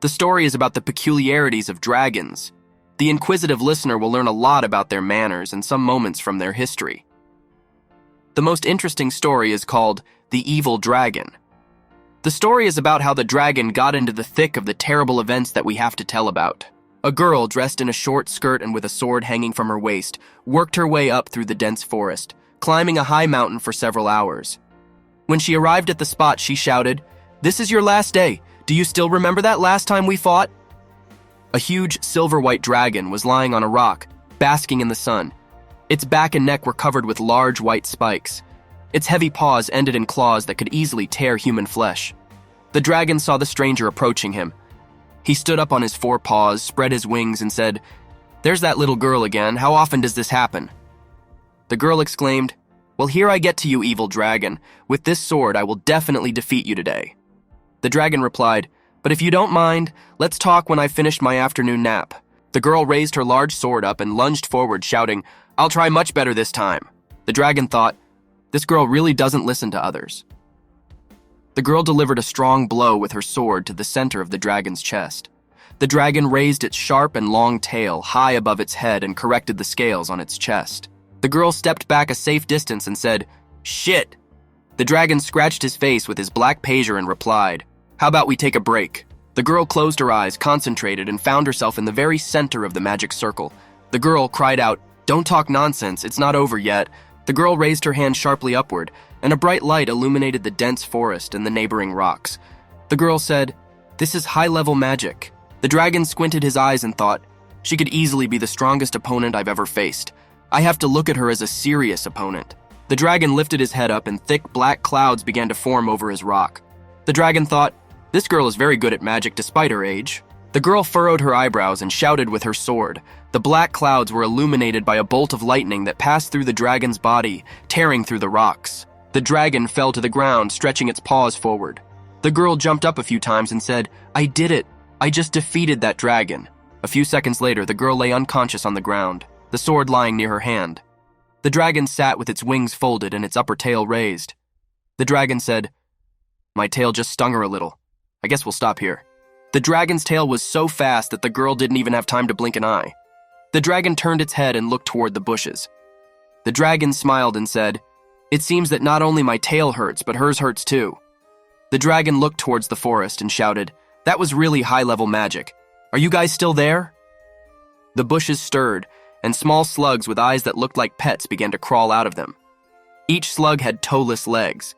The story is about the peculiarities of dragons. The inquisitive listener will learn a lot about their manners and some moments from their history. The most interesting story is called The Evil Dragon. The story is about how the dragon got into the thick of the terrible events that we have to tell about. A girl dressed in a short skirt and with a sword hanging from her waist worked her way up through the dense forest, climbing a high mountain for several hours. When she arrived at the spot, she shouted, "This is your last day. Do you still remember that last time we fought?" A huge silver-white dragon was lying on a rock, basking in the sun. Its back and neck were covered with large white spikes. Its heavy paws ended in claws that could easily tear human flesh. The dragon saw the stranger approaching him. He stood up on his four paws, spread his wings, and said, "There's that little girl again. How often does this happen?" The girl exclaimed, "Well, here I get to you, evil dragon. With this sword, I will definitely defeat you today." The dragon replied, "But if you don't mind, let's talk when I've finished my afternoon nap." The girl raised her large sword up and lunged forward, shouting, "I'll try much better this time." The dragon thought, "This girl really doesn't listen to others." The girl delivered a strong blow with her sword to the center of the dragon's chest. The dragon raised its sharp and long tail high above its head and corrected the scales on its chest. The girl stepped back a safe distance and said, "Shit!" The dragon scratched his face with his black pager and replied, "How about we take a break?" The girl closed her eyes, concentrated, and found herself in the very center of the magic circle. The girl cried out, "Don't talk nonsense, it's not over yet." The girl raised her hand sharply upward, and a bright light illuminated the dense forest and the neighboring rocks. The girl said, "This is high-level magic." The dragon squinted his eyes and thought, "She could easily be the strongest opponent I've ever faced. I have to look at her as a serious opponent." The dragon lifted his head up and thick black clouds began to form over his rock. The dragon thought, "This girl is very good at magic despite her age." The girl furrowed her eyebrows and shouted with her sword. The black clouds were illuminated by a bolt of lightning that passed through the dragon's body, tearing through the rocks. The dragon fell to the ground, stretching its paws forward. The girl jumped up a few times and said, "I did it. I just defeated that dragon." A few seconds later, the girl lay unconscious on the ground, the sword lying near her hand. The dragon sat with its wings folded and its upper tail raised. The dragon said, "My tail just stung her a little. I guess we'll stop here." The dragon's tail was so fast that the girl didn't even have time to blink an eye. The dragon turned its head and looked toward the bushes. The dragon smiled and said, "It seems that not only my tail hurts, but hers hurts too." The dragon looked towards the forest and shouted, "That was really high-level magic. Are you guys still there?" The bushes stirred, and small slugs with eyes that looked like pets began to crawl out of them. Each slug had toeless legs.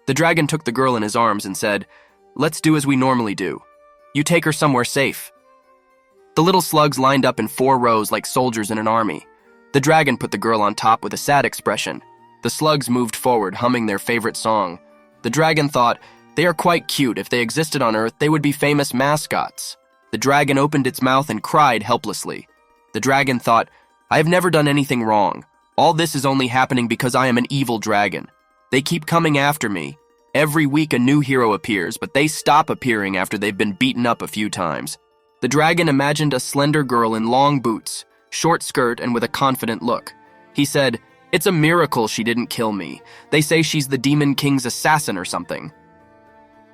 The dragon took the girl in his arms and said, "Let's do as we normally do. You take her somewhere safe." The little slugs lined up in 4 rows like soldiers in an army. The dragon put the girl on top with a sad expression. The slugs moved forward, humming their favorite song. The dragon thought, "They are quite cute. If they existed on Earth, they would be famous mascots." The dragon opened its mouth and cried helplessly. The dragon thought, "I have never done anything wrong. All this is only happening because I am an evil dragon. They keep coming after me. Every week a new hero appears, but they stop appearing after they've been beaten up a few times." The dragon imagined a slender girl in long boots, short skirt, and with a confident look. He said, "It's a miracle she didn't kill me. They say she's the Demon King's assassin or something."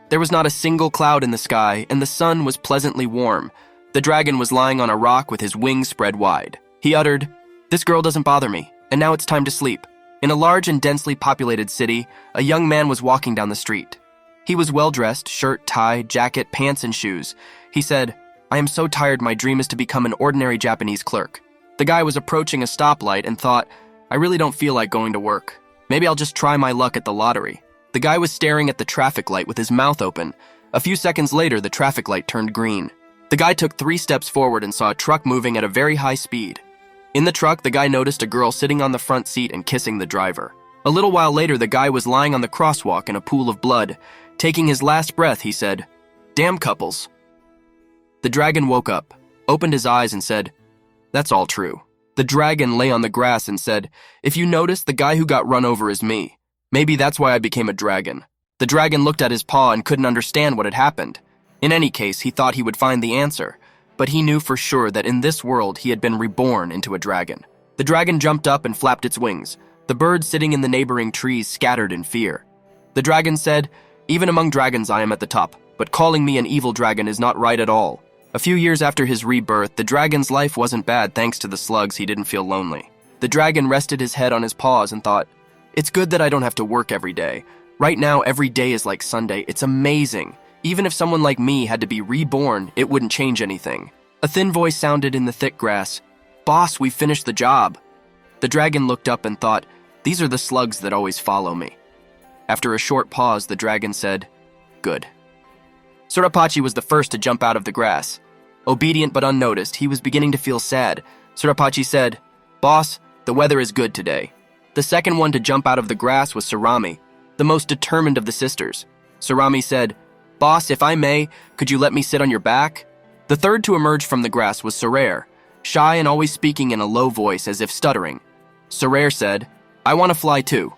There was not a single cloud in the sky, and the sun was pleasantly warm. The dragon was lying on a rock with his wings spread wide. He uttered, "This girl doesn't bother me, and now it's time to sleep." In a large and densely populated city, a young man was walking down the street. He was well-dressed, shirt, tie, jacket, pants, and shoes. He said, "I am so tired, my dream is to become an ordinary Japanese clerk." The guy was approaching a stoplight and thought, "I really don't feel like going to work. Maybe I'll just try my luck at the lottery." The guy was staring at the traffic light with his mouth open. A few seconds later, the traffic light turned green. The guy took 3 steps forward and saw a truck moving at a very high speed. In the truck, the guy noticed a girl sitting on the front seat and kissing the driver. A little while later, the guy was lying on the crosswalk in a pool of blood. Taking his last breath, he said, "Damn couples." The dragon woke up, opened his eyes, and said, "That's all true." The dragon lay on the grass and said, "If you notice, the guy who got run over is me. Maybe that's why I became a dragon." The dragon looked at his paw and couldn't understand what had happened. In any case, he thought he would find the answer, but he knew for sure that in this world he had been reborn into a dragon. The dragon jumped up and flapped its wings. The birds sitting in the neighboring trees scattered in fear. The dragon said, "Even among dragons I am at the top. but calling me an evil dragon is not right at all. A few years after his rebirth, the dragon's life wasn't bad thanks to the slugs. He didn't feel lonely. The dragon rested his head on his paws and thought, "It's good that I don't have to work every day. Right now, every day is like Sunday. It's amazing. Even if someone like me had to be reborn, it wouldn't change anything." A thin voice sounded in the thick grass. "Boss, we finished the job." The dragon looked up and thought, "These are the slugs that always follow me." After a short pause, the dragon said, "Good." Surapachi was the first to jump out of the grass. Obedient but unnoticed, he was beginning to feel sad. Surapachi said, "Boss, the weather is good today." The second one to jump out of the grass was Surami, the most determined of the sisters. Surami said, "Boss, if I may, could you let me sit on your back?" The third to emerge from the grass was Sorare, shy and always speaking in a low voice as if stuttering. Sorare said, "I want to fly too."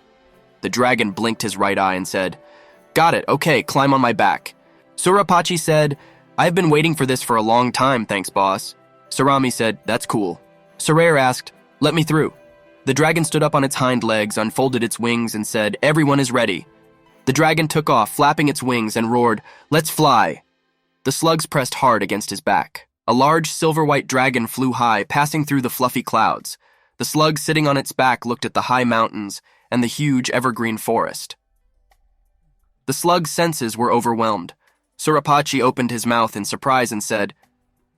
The dragon blinked his right eye and said, "Got it, okay, climb on my back." Surapachi said, "I've been waiting for this for a long time, thanks, boss." Surami said, "That's cool." Sorare asked, "Let me through." The dragon stood up on its hind legs, unfolded its wings, and said, "Everyone is ready." The dragon took off, flapping its wings, and roared, "Let's fly." The slugs pressed hard against his back. A large silver-white dragon flew high, passing through the fluffy clouds. The slug sitting on its back looked at the high mountains and the huge evergreen forest. The slug's senses were overwhelmed. Surapachi opened his mouth in surprise and said,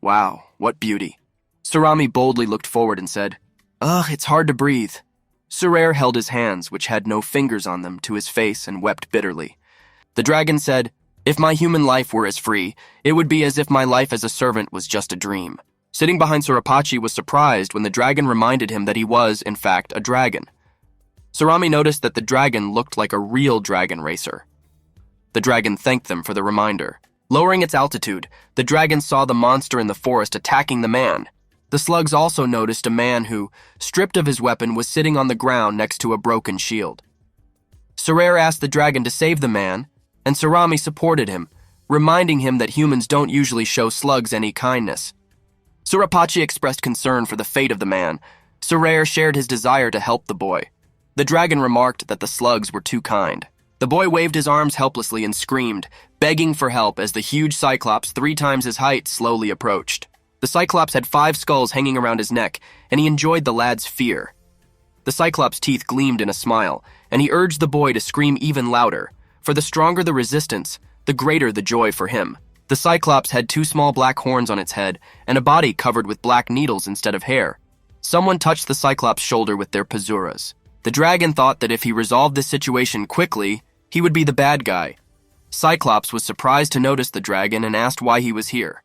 "Wow, what beauty." Surami boldly looked forward and said, "Ugh, it's hard to breathe." Sorare held his hands, which had no fingers on them, to his face and wept bitterly. The dragon said, "If my human life were as free, it would be as if my life as a servant was just a dream." Sitting behind Surapachi was surprised when the dragon reminded him that he was, in fact, a dragon. Surami noticed that the dragon looked like a real dragon racer. The dragon thanked them for the reminder. Lowering its altitude, the dragon saw the monster in the forest attacking the man. The slugs also noticed a man who, stripped of his weapon, was sitting on the ground next to a broken shield. Sorare asked the dragon to save the man, and Surami supported him, reminding him that humans don't usually show slugs any kindness. Surapachi expressed concern for the fate of the man. Sorare shared his desire to help the boy. The dragon remarked that the slugs were too kind. The boy waved his arms helplessly and screamed, begging for help as the huge Cyclops, 3 times his height, slowly approached. The Cyclops had 5 skulls hanging around his neck, and he enjoyed the lad's fear. The Cyclops' teeth gleamed in a smile, and he urged the boy to scream even louder, for the stronger the resistance, the greater the joy for him. The Cyclops had 2 small black horns on its head, and a body covered with black needles instead of hair. Someone touched the Cyclops' shoulder with their pazuras. The dragon thought that if he resolved this situation quickly, he would be the bad guy. Cyclops was surprised to notice the dragon and asked why he was here.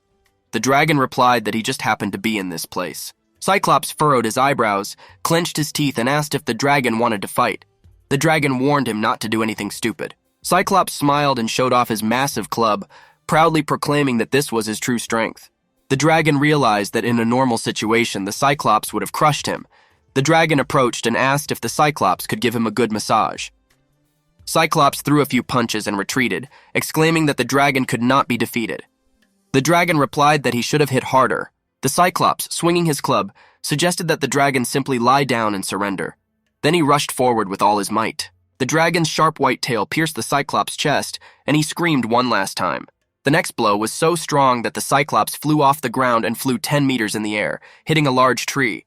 The dragon replied that he just happened to be in this place. Cyclops furrowed his eyebrows, clenched his teeth, and asked if the dragon wanted to fight. The dragon warned him not to do anything stupid. Cyclops smiled and showed off his massive club, proudly proclaiming that this was his true strength. The dragon realized that in a normal situation, the Cyclops would have crushed him. The dragon approached and asked if the Cyclops could give him a good massage. Cyclops threw a few punches and retreated, exclaiming that the dragon could not be defeated. The dragon replied that he should have hit harder. The Cyclops, swinging his club, suggested that the dragon simply lie down and surrender. Then he rushed forward with all his might. The dragon's sharp white tail pierced the Cyclops' chest, and he screamed one last time. The next blow was so strong that the Cyclops flew off the ground and flew 10 meters in the air, hitting a large tree.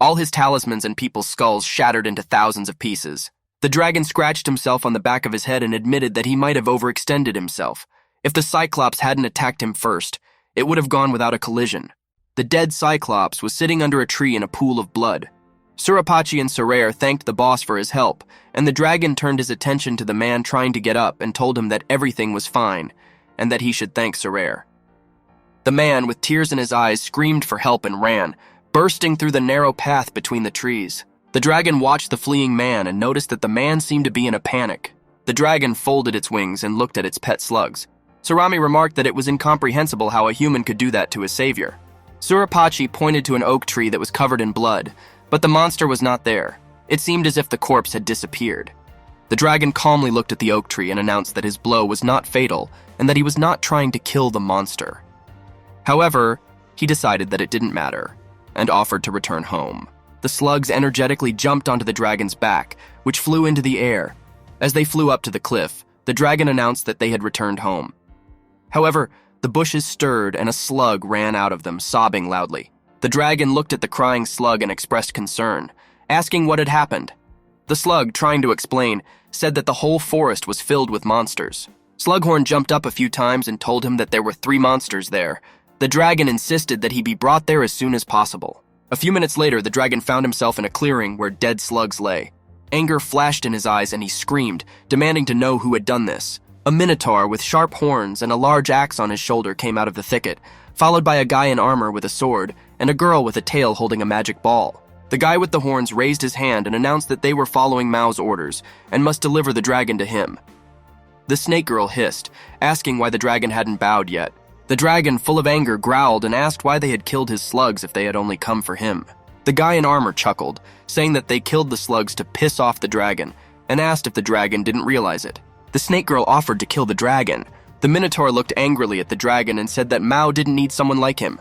All his talismans and people's skulls shattered into thousands of pieces. The dragon scratched himself on the back of his head and admitted that he might have overextended himself. If the Cyclops hadn't attacked him first, it would have gone without a collision. The dead Cyclops was sitting under a tree in a pool of blood. Surapachi and Sorare thanked the boss for his help, and the dragon turned his attention to the man trying to get up and told him that everything was fine, and that he should thank Sorare. The man, with tears in his eyes, screamed for help and ran, bursting through the narrow path between the trees. The dragon watched the fleeing man and noticed that the man seemed to be in a panic. The dragon folded its wings and looked at its pet slugs. Surami remarked that it was incomprehensible how a human could do that to his savior. Surapachi pointed to an oak tree that was covered in blood, but the monster was not there. It seemed as if the corpse had disappeared. The dragon calmly looked at the oak tree and announced that his blow was not fatal and that he was not trying to kill the monster. However, he decided that it didn't matter and offered to return home. The slugs energetically jumped onto the dragon's back, which flew into the air. As they flew up to the cliff, the dragon announced that they had returned home. However, the bushes stirred and a slug ran out of them, sobbing loudly. The dragon looked at the crying slug and expressed concern, asking what had happened. The slug, trying to explain, said that the whole forest was filled with monsters. Slughorn jumped up a few times and told him that there were 3 monsters there. The dragon insisted that he be brought there as soon as possible. A few minutes later, the dragon found himself in a clearing where dead slugs lay. Anger flashed in his eyes and he screamed, demanding to know who had done this. A minotaur with sharp horns and a large axe on his shoulder came out of the thicket, followed by a guy in armor with a sword and a girl with a tail holding a magic ball. The guy with the horns raised his hand and announced that they were following Mao's orders and must deliver the dragon to him. The snake girl hissed, asking why the dragon hadn't bowed yet. The dragon, full of anger, growled and asked why they had killed his slugs if they had only come for him. The guy in armor chuckled, saying that they killed the slugs to piss off the dragon, and asked if the dragon didn't realize it. The snake girl offered to kill the dragon. The minotaur looked angrily at the dragon and said that Mao didn't need someone like him.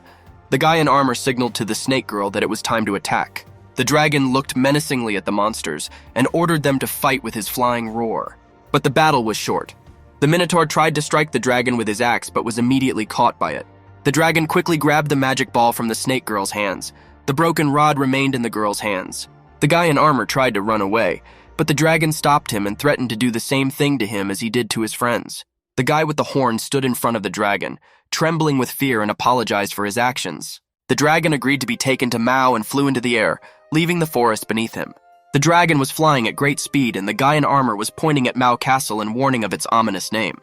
The guy in armor signaled to the snake girl that it was time to attack. The dragon looked menacingly at the monsters and ordered them to fight with his flying roar. But the battle was short. The minotaur tried to strike the dragon with his axe but was immediately caught by it. The dragon quickly grabbed the magic ball from the snake girl's hands. The broken rod remained in the girl's hands. The guy in armor tried to run away, but the dragon stopped him and threatened to do the same thing to him as he did to his friends. The guy with the horn stood in front of the dragon, trembling with fear, and apologized for his actions. The dragon agreed to be taken to Mao and flew into the air, leaving the forest beneath him. The dragon was flying at great speed and the guy in armor was pointing at Mao Castle and warning of its ominous name.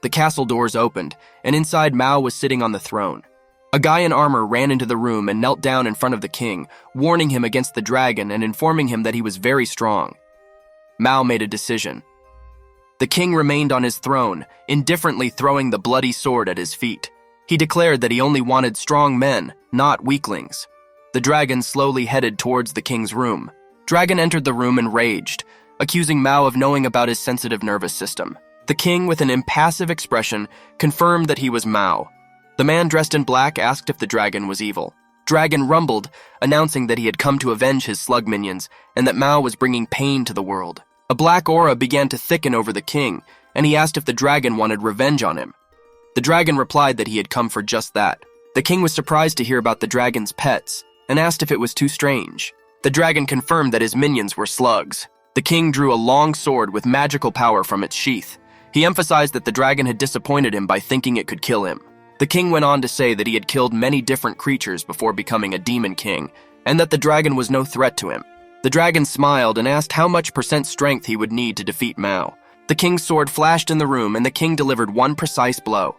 The castle doors opened, and inside Mao was sitting on the throne. A guy in armor ran into the room and knelt down in front of the king, warning him against the dragon and informing him that he was very strong. Mao made a decision. The king remained on his throne, indifferently throwing the bloody sword at his feet. He declared that he only wanted strong men, not weaklings. The dragon slowly headed towards the king's room. Dragon entered the room and raged, accusing Mao of knowing about his sensitive nervous system. The king, with an impassive expression, confirmed that he was Mao. The man dressed in black asked if the dragon was evil. Dragon rumbled, announcing that he had come to avenge his slug minions and that Mao was bringing pain to the world. A black aura began to thicken over the king, and he asked if the dragon wanted revenge on him. The dragon replied that he had come for just that. The king was surprised to hear about the dragon's pets and asked if it was too strange. The dragon confirmed that his minions were slugs. The king drew a long sword with magical power from its sheath. He emphasized that the dragon had disappointed him by thinking it could kill him. The king went on to say that he had killed many different creatures before becoming a demon king, and that the dragon was no threat to him. The dragon smiled and asked how much % strength he would need to defeat Mao. The king's sword flashed in the room and the king delivered one precise blow.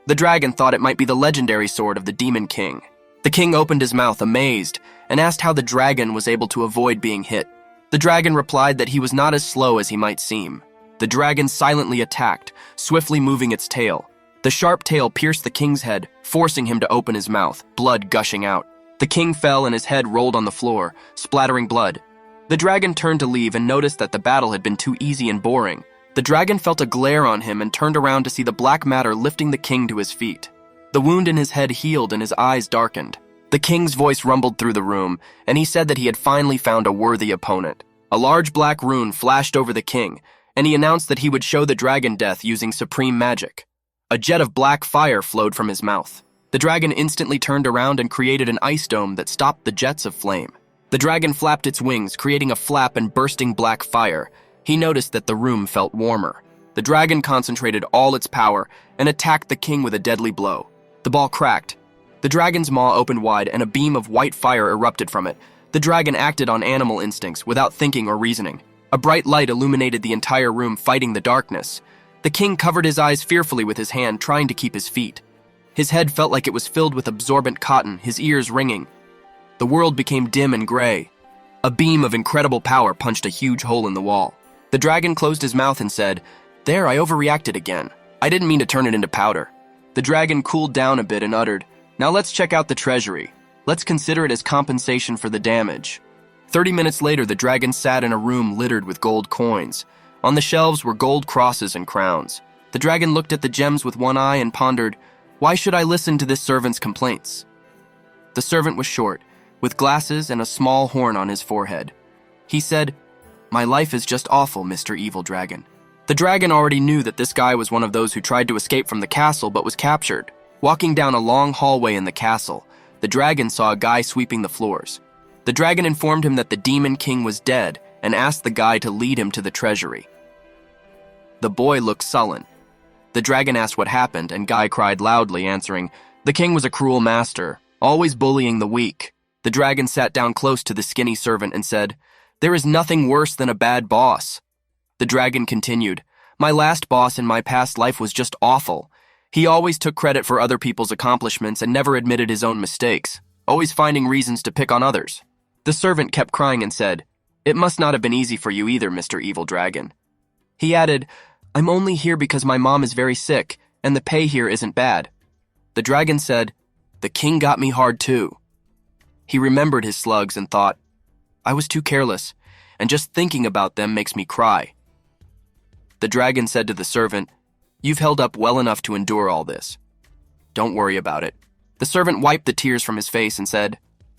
The dragon thought it might be the legendary sword of the demon king. The king opened his mouth amazed and asked how the dragon was able to avoid being hit. The dragon replied that he was not as slow as he might seem. The dragon silently attacked, swiftly moving its tail. The sharp tail pierced the king's head, forcing him to open his mouth, blood gushing out. The king fell and his head rolled on the floor, splattering blood. The dragon turned to leave and noticed that the battle had been too easy and boring. The dragon felt a glare on him and turned around to see the black matter lifting the king to his feet. The wound in his head healed and his eyes darkened. The king's voice rumbled through the room, and he said that he had finally found a worthy opponent. A large black rune flashed over the king, and he announced that he would show the dragon death using supreme magic. A jet of black fire flowed from his mouth. The dragon instantly turned around and created an ice dome that stopped the jets of flame. The dragon flapped its wings, creating a flap and bursting black fire. He noticed that the room felt warmer. The dragon concentrated all its power and attacked the king with a deadly blow. The ball cracked. The dragon's maw opened wide and a beam of white fire erupted from it. The dragon acted on animal instincts without thinking or reasoning. A bright light illuminated the entire room, fighting the darkness. The king covered his eyes fearfully with his hand, trying to keep his feet. His head felt like it was filled with absorbent cotton, his ears ringing. The world became dim and gray. A beam of incredible power punched a huge hole in the wall. The dragon closed his mouth and said, "There, I overreacted again. I didn't mean to turn it into powder." The dragon cooled down a bit and uttered, "Now let's check out the treasury. Let's consider it as compensation for the damage." 30 minutes later, the dragon sat in a room littered with gold coins. On the shelves were gold crosses and crowns. The dragon looked at the gems with one eye and pondered, "Why should I listen to this servant's complaints?" The servant was short, with glasses and a small horn on his forehead. He said, "My life is just awful, Mr. Evil Dragon." The The dragon already knew that this guy was one of those who tried to escape from the castle but was captured. Walking down a long hallway in the castle, the dragon saw a guy sweeping the floors. The dragon informed him that the Demon King was dead and asked the guy to lead him to the treasury. The boy looked sullen. The dragon asked what happened, and Guy cried loudly, answering, "The king was a cruel master, always bullying the weak." The dragon sat down close to the skinny servant and said, "There is nothing worse than a bad boss." The dragon continued, "My last boss in my past life was just awful. He always took credit for other people's accomplishments and never admitted his own mistakes, always finding reasons to pick on others." The servant kept crying and said, "It must not have been easy for you either, Mr. Evil Dragon." He added, "I'm only here because my mom is very sick, and the pay here isn't bad." The dragon said, "The king got me hard too." He remembered his slugs and thought, "I was too careless, and just thinking about them makes me cry." The dragon said to the servant, "You've held up well enough to endure all this. Don't worry about it." The servant wiped the tears from his face and said,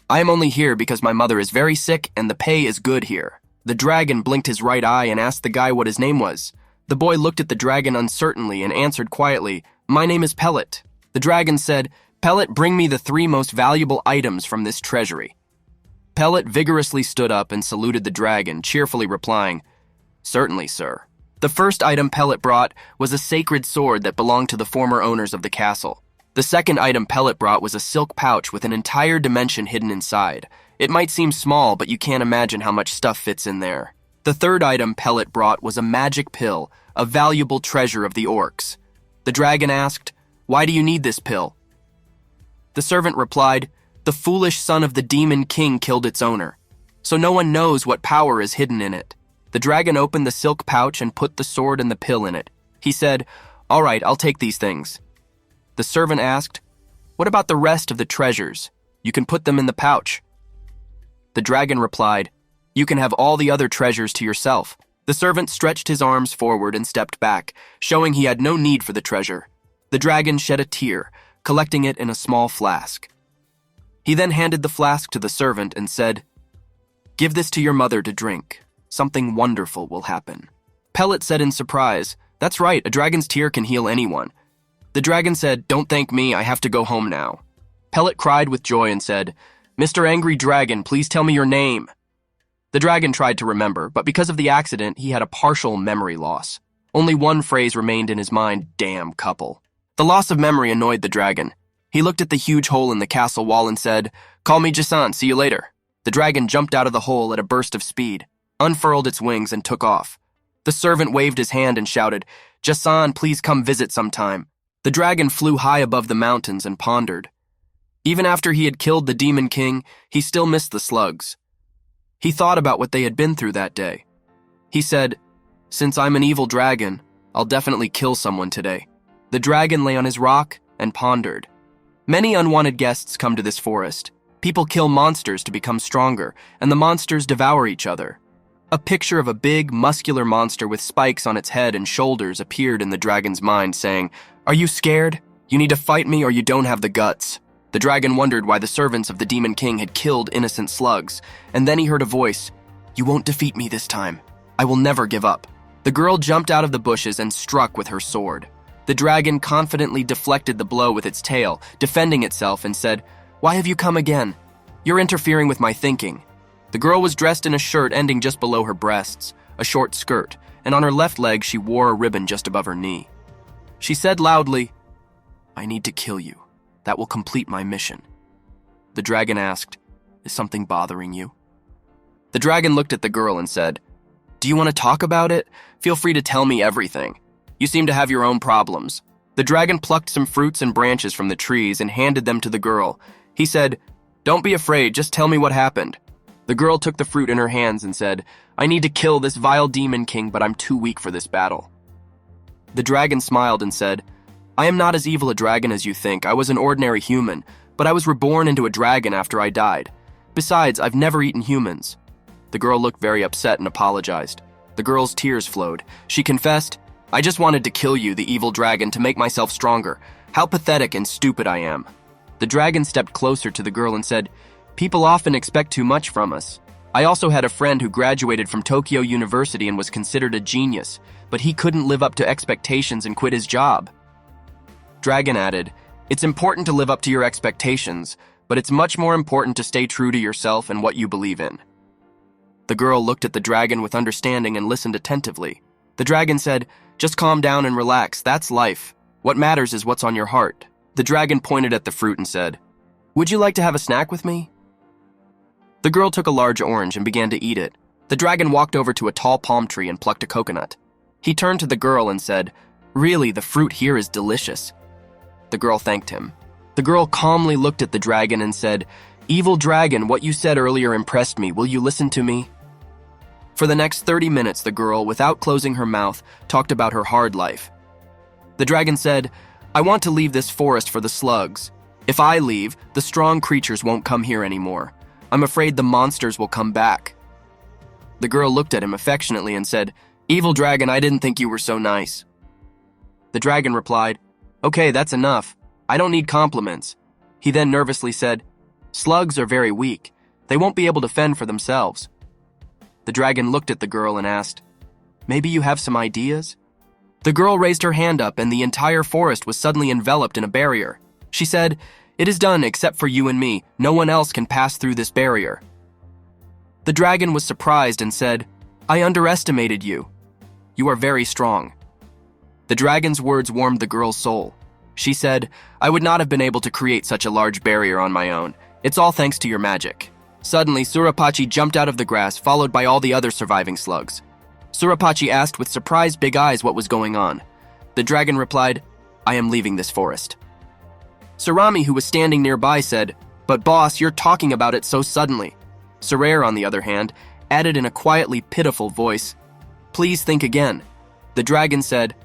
"I am only here because my mother is very sick and the pay is good here." The dragon blinked his right eye and asked the guy what his name was. The boy looked at the dragon uncertainly and answered quietly, "My name is Pellet." The dragon said, "Pellet, bring me the 3 most valuable items from this treasury." Pellet vigorously stood up and saluted the dragon, cheerfully replying, "Certainly, sir." The first item Pellet brought was a sacred sword that belonged to the former owners of the castle. The second item Pellet brought was a silk pouch with an entire dimension hidden inside. It might seem small, but you can't imagine how much stuff fits in there. The third item Pellet brought was a magic pill, a valuable treasure of the orcs. The dragon asked, "Why do you need this pill?" The servant replied, "The foolish son of the Demon King killed its owner, so no one knows what power is hidden in it." The dragon opened the silk pouch and put the sword and the pill in it. He said, "All right, I'll take these things." The servant asked, "What about the rest of the treasures? You can put them in the pouch." The dragon replied, "You can have all the other treasures to yourself." The servant stretched his arms forward and stepped back, showing he had no need for the treasure. The dragon shed a tear, collecting it in a small flask. He then handed the flask to the servant and said, "Give this to your mother to drink. Something wonderful will happen." Pellet said in surprise, "That's right, a dragon's tear can heal anyone." The dragon said, "Don't thank me, I have to go home now." Pellet cried with joy and said, "Mr. Angry Dragon, please tell me your name." The dragon tried to remember, but because of the accident, he had a partial memory loss. Only one phrase remained in his mind, "Damn couple." The loss of memory annoyed the dragon. He looked at the huge hole in the castle wall and said, "Call me Jason, see you later." The dragon jumped out of the hole at a burst of speed, unfurled its wings, and took off. The servant waved his hand and shouted, "Jason, please come visit sometime." The dragon flew high above the mountains and pondered. Even after he had killed the Demon King, he still missed the slugs. He thought about what they had been through that day. He said, "Since I'm an evil dragon, I'll definitely kill someone today." The dragon lay on his rock and pondered. Many unwanted guests come to this forest. People kill monsters to become stronger, and the monsters devour each other. A picture of a big, muscular monster with spikes on its head and shoulders appeared in the dragon's mind, saying, "Are you scared? You need to fight me or you don't have the guts." The dragon wondered why the servants of the Demon King had killed innocent slugs, and then he heard a voice, "You won't defeat me this time. I will never give up." The girl jumped out of the bushes and struck with her sword. The dragon confidently deflected the blow with its tail, defending itself, and said, "Why have you come again? You're interfering with my thinking." The girl was dressed in a shirt ending just below her breasts, a short skirt, and on her left leg she wore a ribbon just above her knee. She said loudly, "I need to kill you. That will complete my mission." The dragon asked, "Is something bothering you?" The dragon looked at the girl and said, "Do you want to talk about it? Feel free to tell me everything. You seem to have your own problems." The dragon plucked some fruits and branches from the trees and handed them to the girl. He said, "Don't be afraid, just tell me what happened." The girl took the fruit in her hands and said, "I need to kill this vile Demon King, but I'm too weak for this battle." The dragon smiled and said, "I am not as evil a dragon as you think. I was an ordinary human, but I was reborn into a dragon after I died. Besides, I've never eaten humans." The girl looked very upset and apologized. The girl's tears flowed. She confessed, "I just wanted to kill you, the evil dragon, to make myself stronger. How pathetic and stupid I am." The dragon stepped closer to the girl and said, "People often expect too much from us. I also had a friend who graduated from Tokyo University and was considered a genius, but he couldn't live up to expectations and quit his job. Dragon added, "It's important to live up to your expectations, but it's much more important to stay true to yourself and what you believe in." The girl looked at the dragon with understanding and listened attentively. The dragon said, "Just calm down and relax, that's life. What matters is what's on your heart." The dragon pointed at the fruit and said, "Would you like to have a snack with me?" The girl took a large orange and began to eat it. The dragon walked over to a tall palm tree and plucked a coconut. He turned to the girl and said, "Really, the fruit here is delicious." The girl thanked him. The girl calmly looked at the dragon and said, "Evil dragon, what you said earlier impressed me. Will you listen to me?" For the next 30 minutes, the girl, without closing her mouth, talked about her hard life. The dragon said, "I want to leave this forest for the slugs. If I leave, the strong creatures won't come here anymore. I'm afraid the monsters will come back." The girl looked at him affectionately and said, "Evil dragon, I didn't think you were so nice." The dragon replied, "Okay, that's enough. I don't need compliments." He then nervously said, "Slugs are very weak. They won't be able to fend for themselves." The dragon looked at the girl and asked, "Maybe you have some ideas?" The girl raised her hand up and the entire forest was suddenly enveloped in a barrier. She said, "It is done except for you and me. No one else can pass through this barrier." The dragon was surprised and said, "I underestimated you. You are very strong." The dragon's words warmed the girl's soul. She said, "I would not have been able to create such a large barrier on my own. It's all thanks to your magic." Suddenly, Surapachi jumped out of the grass, followed by all the other surviving slugs. Surapachi asked with surprised big eyes what was going on. The dragon replied, "I am leaving this forest." Surami, who was standing nearby, said, "But boss, you're talking about it so suddenly." Sorare, on the other hand, added in a quietly pitiful voice, "Please think again." The dragon said,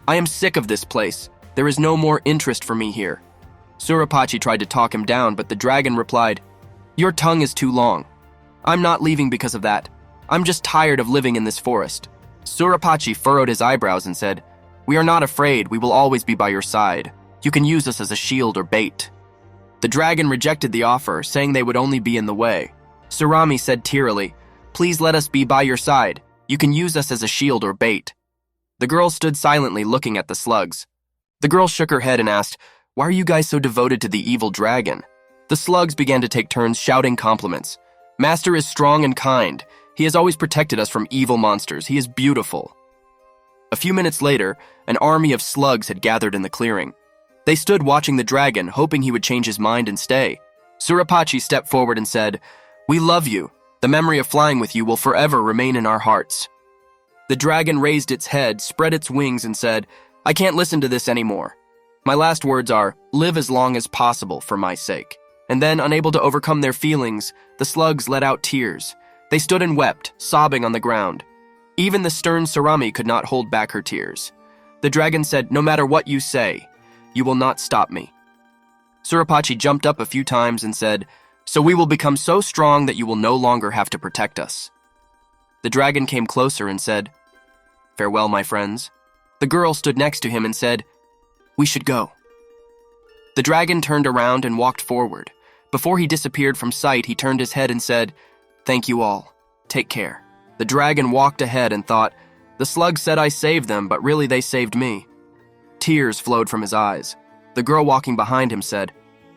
"I am sick of this place. There is no more interest for me here." Surapachi tried to talk him down, but the dragon replied, "Your tongue is too long. I'm not leaving because of that. I'm just tired of living in this forest." Surapachi furrowed his eyebrows and said, "We are not afraid. We will always be by your side. You can use us as a shield or bait." The dragon rejected the offer, saying they would only be in the way. Surami said tearily, "Please let us be by your side. You can use us as a shield or bait." The girl stood silently looking at the slugs. The girl shook her head and asked, "Why are you guys so devoted to the evil dragon?" The slugs began to take turns shouting compliments. "Master is strong and kind. He has always protected us from evil monsters. He is beautiful." A few minutes later, an army of slugs had gathered in the clearing. They stood watching the dragon, hoping he would change his mind and stay. Surapachi stepped forward and said, "We love you. The memory of flying with you will forever remain in our hearts." The dragon raised its head, spread its wings, and said, "I can't listen to this anymore. My last words are, live as long as possible for my sake." And then, unable to overcome their feelings, the slugs let out tears. They stood and wept, sobbing on the ground. Even the stern Surami could not hold back her tears. The dragon said, "No matter what you say, you will not stop me." Surapachi jumped up a few times and said, "So we will become so strong that you will no longer have to protect us." The dragon came closer and said, "Farewell, my friends." The girl stood next to him and said, "We should go." The dragon turned around and walked forward. Before he disappeared from sight, he turned his head and said, "Thank you all. Take care." The dragon walked ahead and thought, "The slugs said I saved them, but really they saved me." Tears flowed from his eyes. The girl walking behind him said,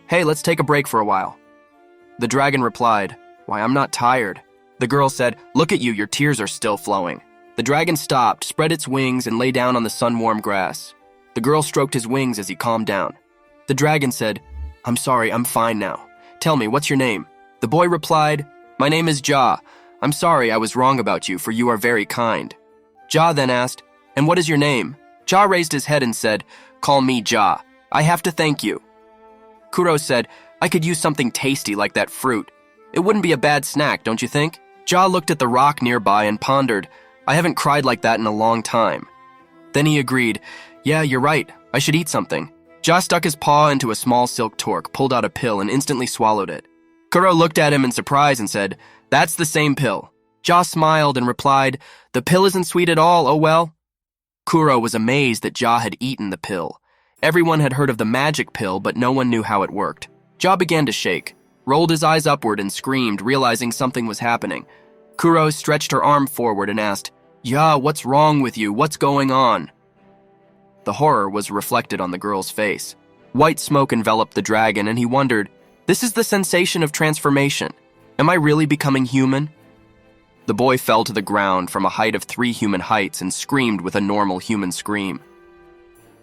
"Hey, let's take a break for a while." The dragon replied, "Why, I'm not tired." The girl said, "Look at you, your tears are still flowing." The dragon stopped, spread its wings, and lay down on the sun-warm grass. The girl stroked his wings as he calmed down. The dragon said, "I'm sorry, I'm fine now. Tell me, what's your name?" The boy replied, "My name is Ja. I'm sorry I was wrong about you, for you are very kind." Ja then asked, "And what is your name?" Ja raised his head and said, "Call me Ja. I have to thank you." Kuro said, "I could use something tasty like that fruit. It wouldn't be a bad snack, don't you think?" Ja looked at the rock nearby and pondered, "I haven't cried like that in a long time." Then he agreed, "Yeah, you're right. I should eat something." Ja stuck his paw into a small silk torque, pulled out a pill, and instantly swallowed it. Kuro looked at him in surprise and said, "That's the same pill." Ja smiled and replied, "The pill isn't sweet at all, oh well." Kuro was amazed that Ja had eaten the pill. Everyone had heard of the magic pill, but no one knew how it worked. Ja began to shake, rolled his eyes upward and screamed, realizing something was happening. Kuro stretched her arm forward and asked, "Yeah, what's wrong with you? What's going on?" The horror was reflected on the girl's face. White smoke enveloped the dragon, and he wondered, "This is the sensation of transformation. Am I really becoming human?" The boy fell to the ground from a height of 3 human heights and screamed with a normal human scream.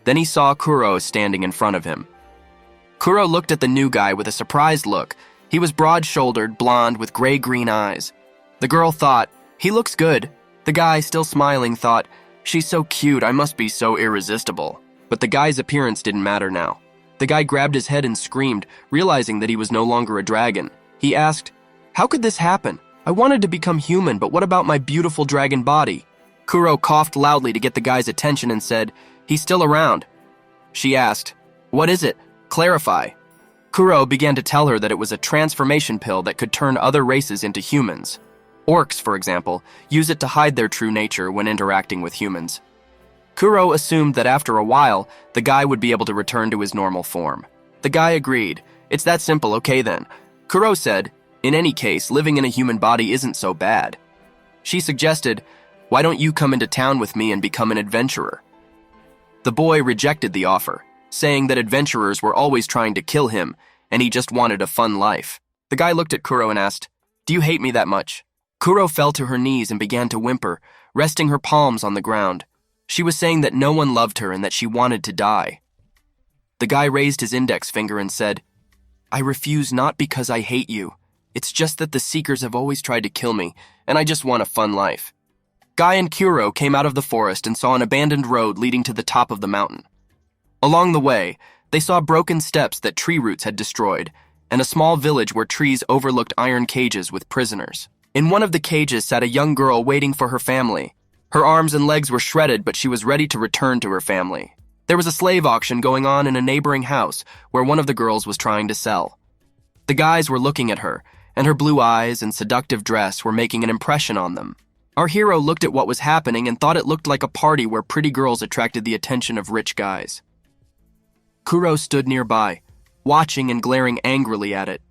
Then he saw Kuro standing in front of him. Kuro looked at the new guy with a surprised look. He was broad-shouldered, blonde, with gray-green eyes. The girl thought, "He looks good." The guy, still smiling, thought, "She's so cute, I must be so irresistible." But the guy's appearance didn't matter now. The guy grabbed his head and screamed, realizing that he was no longer a dragon. He asked, "How could this happen? I wanted to become human, but what about my beautiful dragon body?" Kuro coughed loudly to get the guy's attention and said, "He's still around." She asked, "What is it? Clarify." Kuro began to tell her that it was a transformation pill that could turn other races into humans. Orcs, for example, use it to hide their true nature when interacting with humans. Kuro assumed that after a while, the guy would be able to return to his normal form. The guy agreed. "It's that simple, okay then." Kuro said, "In any case, living in a human body isn't so bad." She suggested, "Why don't you come into town with me and become an adventurer?" The boy rejected the offer, saying that adventurers were always trying to kill him, and he just wanted a fun life. The guy looked at Kuro and asked, "Do you hate me that much?" Kuro fell to her knees and began to whimper, resting her palms on the ground. She was saying that no one loved her and that she wanted to die. The guy raised his index finger and said, "I refuse not because I hate you. It's just that the Seekers have always tried to kill me, and I just want a fun life." Guy and Kuro came out of the forest and saw an abandoned road leading to the top of the mountain. Along the way, they saw broken steps that tree roots had destroyed, and a small village where trees overlooked iron cages with prisoners. In one of the cages sat a young girl waiting for her family. Her arms and legs were shredded, but she was ready to return to her family. There was a slave auction going on in a neighboring house where one of the girls was trying to sell. The guys were looking at her, and her blue eyes and seductive dress were making an impression on them. Our hero looked at what was happening and thought it looked like a party where pretty girls attracted the attention of rich guys. Kuro stood nearby, watching and glaring angrily at it.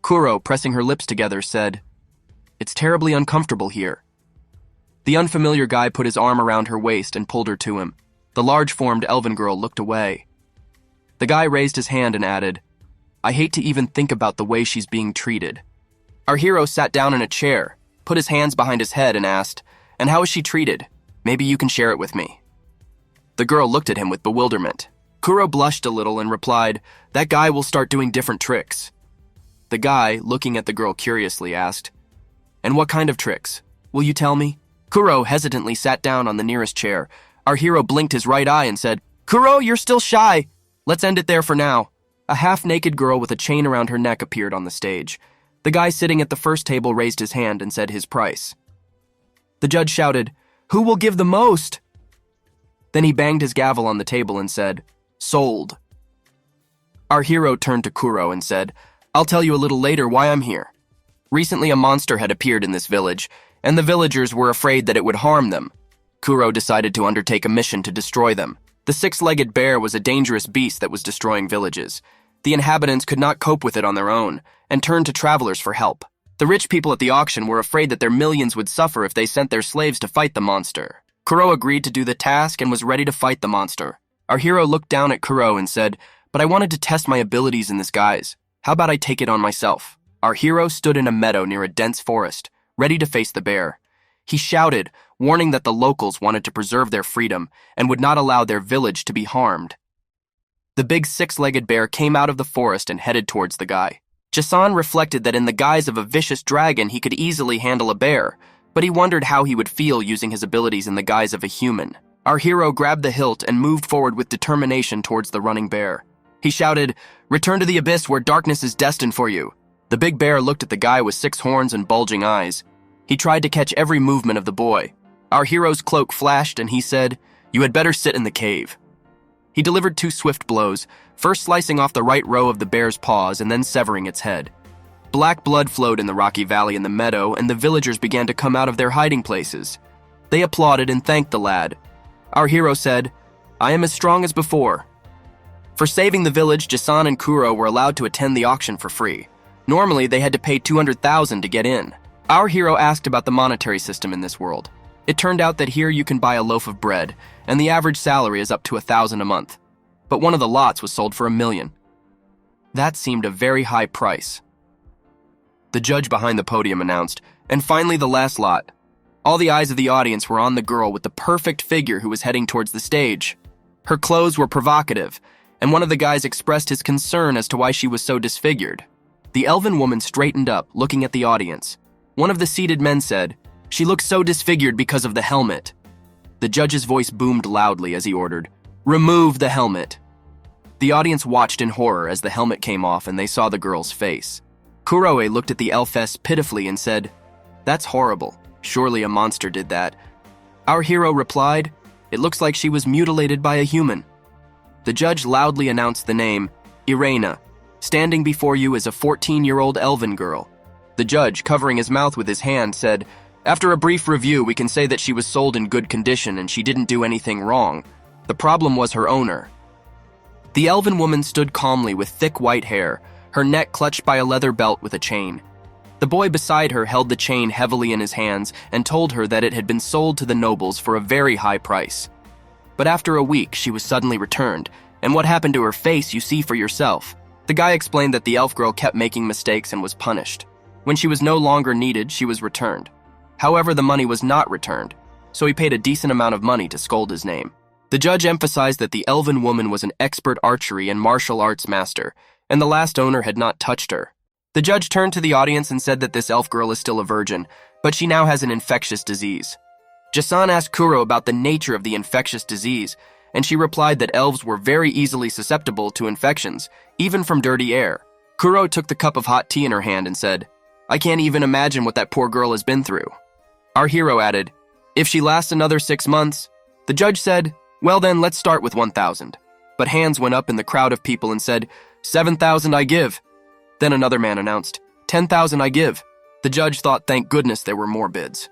Kuro, pressing her lips together, said, "It's terribly uncomfortable here." The unfamiliar guy put his arm around her waist and pulled her to him. The large-formed elven girl looked away. The guy raised his hand and added, "I hate to even think about the way she's being treated." Our hero sat down in a chair, put his hands behind his head and asked, "And how is she treated? Maybe you can share it with me." The girl looked at him with bewilderment. Kuro blushed a little and replied, "That guy will start doing different tricks." The guy, looking at the girl curiously, asked, "And what kind of tricks? Will you tell me?" Kuro hesitantly sat down on the nearest chair. Our hero blinked his right eye and said, "Kuro, you're still shy. Let's end it there for now." A half-naked girl with a chain around her neck appeared on the stage. The guy sitting at the first table raised his hand and said his price. The judge shouted, "Who will give the most?" Then he banged his gavel on the table and said, "Sold." Our hero turned to Kuro and said, "I'll tell you a little later why I'm here." Recently a monster had appeared in this village, and the villagers were afraid that it would harm them. Kuro decided to undertake a mission to destroy them. The 6-legged bear was a dangerous beast that was destroying villages. The inhabitants could not cope with it on their own, and turned to travelers for help. The rich people at the auction were afraid that their millions would suffer if they sent their slaves to fight the monster. Kuro agreed to do the task and was ready to fight the monster. Our hero looked down at Kuro and said, "But I wanted to test my abilities in this guise. How about I take it on myself?" Our hero stood in a meadow near a dense forest, ready to face the bear. He shouted, warning that the locals wanted to preserve their freedom and would not allow their village to be harmed. The big 6-legged bear came out of the forest and headed towards the guy. Jason reflected that in the guise of a vicious dragon he could easily handle a bear, but he wondered how he would feel using his abilities in the guise of a human. Our hero grabbed the hilt and moved forward with determination towards the running bear. He shouted, "Return to the abyss where darkness is destined for you." The big bear looked at the guy with 6 horns and bulging eyes. He tried to catch every movement of the boy. Our hero's cloak flashed and he said, "You had better sit in the cave." He delivered 2 swift blows, first slicing off the right row of the bear's paws and then severing its head. Black blood flowed in the rocky valley in the meadow, and the villagers began to come out of their hiding places. They applauded and thanked the lad. Our hero said, "I am as strong as before." For saving the village, Jason and Kuro were allowed to attend the auction for free. Normally, they had to pay 200,000 to get in. Our hero asked about the monetary system in this world. It turned out that here you can buy a loaf of bread, and the average salary is up to 1,000 a month. But one of the lots was sold for 1 million. That seemed a very high price. The judge behind the podium announced, and finally the last lot. All the eyes of the audience were on the girl with the perfect figure who was heading towards the stage. Her clothes were provocative, and one of the guys expressed his concern as to why she was so disfigured. The elven woman straightened up, looking at the audience. One of the seated men said, "She looks so disfigured because of the helmet." The judge's voice boomed loudly as he ordered, "Remove the helmet." The audience watched in horror as the helmet came off and they saw the girl's face. Kuroe looked at the elfess pitifully and said, "That's horrible. Surely a monster did that." Our hero replied, "It looks like she was mutilated by a human." The judge loudly announced the name, Irena. Standing before you is a 14-year-old elven girl. The judge, covering his mouth with his hand, said, "After a brief review, we can say that she was sold in good condition and she didn't do anything wrong. The problem was her owner." The elven woman stood calmly with thick white hair, her neck clutched by a leather belt with a chain. The boy beside her held the chain heavily in his hands and told her that it had been sold to the nobles for a very high price. But after a week, she was suddenly returned, and what happened to her face you see for yourself. The guy explained that the elf girl kept making mistakes and was punished. When she was no longer needed, she was returned. However, the money was not returned, so he paid a decent amount of money to scold his name. The judge emphasized that the elven woman was an expert archery and martial arts master, and the last owner had not touched her. The judge turned to the audience and said that this elf girl is still a virgin, but she now has an infectious disease. Jason asked Kuro about the nature of the infectious disease, and she replied that elves were very easily susceptible to infections, even from dirty air. Kuro took the cup of hot tea in her hand and said, "I can't even imagine what that poor girl has been through." Our hero added, "If she lasts another 6 months," the judge said, "Well then, let's start with 1,000. But hands went up in the crowd of people and said, 7,000 I give. Then another man announced, 10,000 I give. The judge thought, thank goodness there were more bids.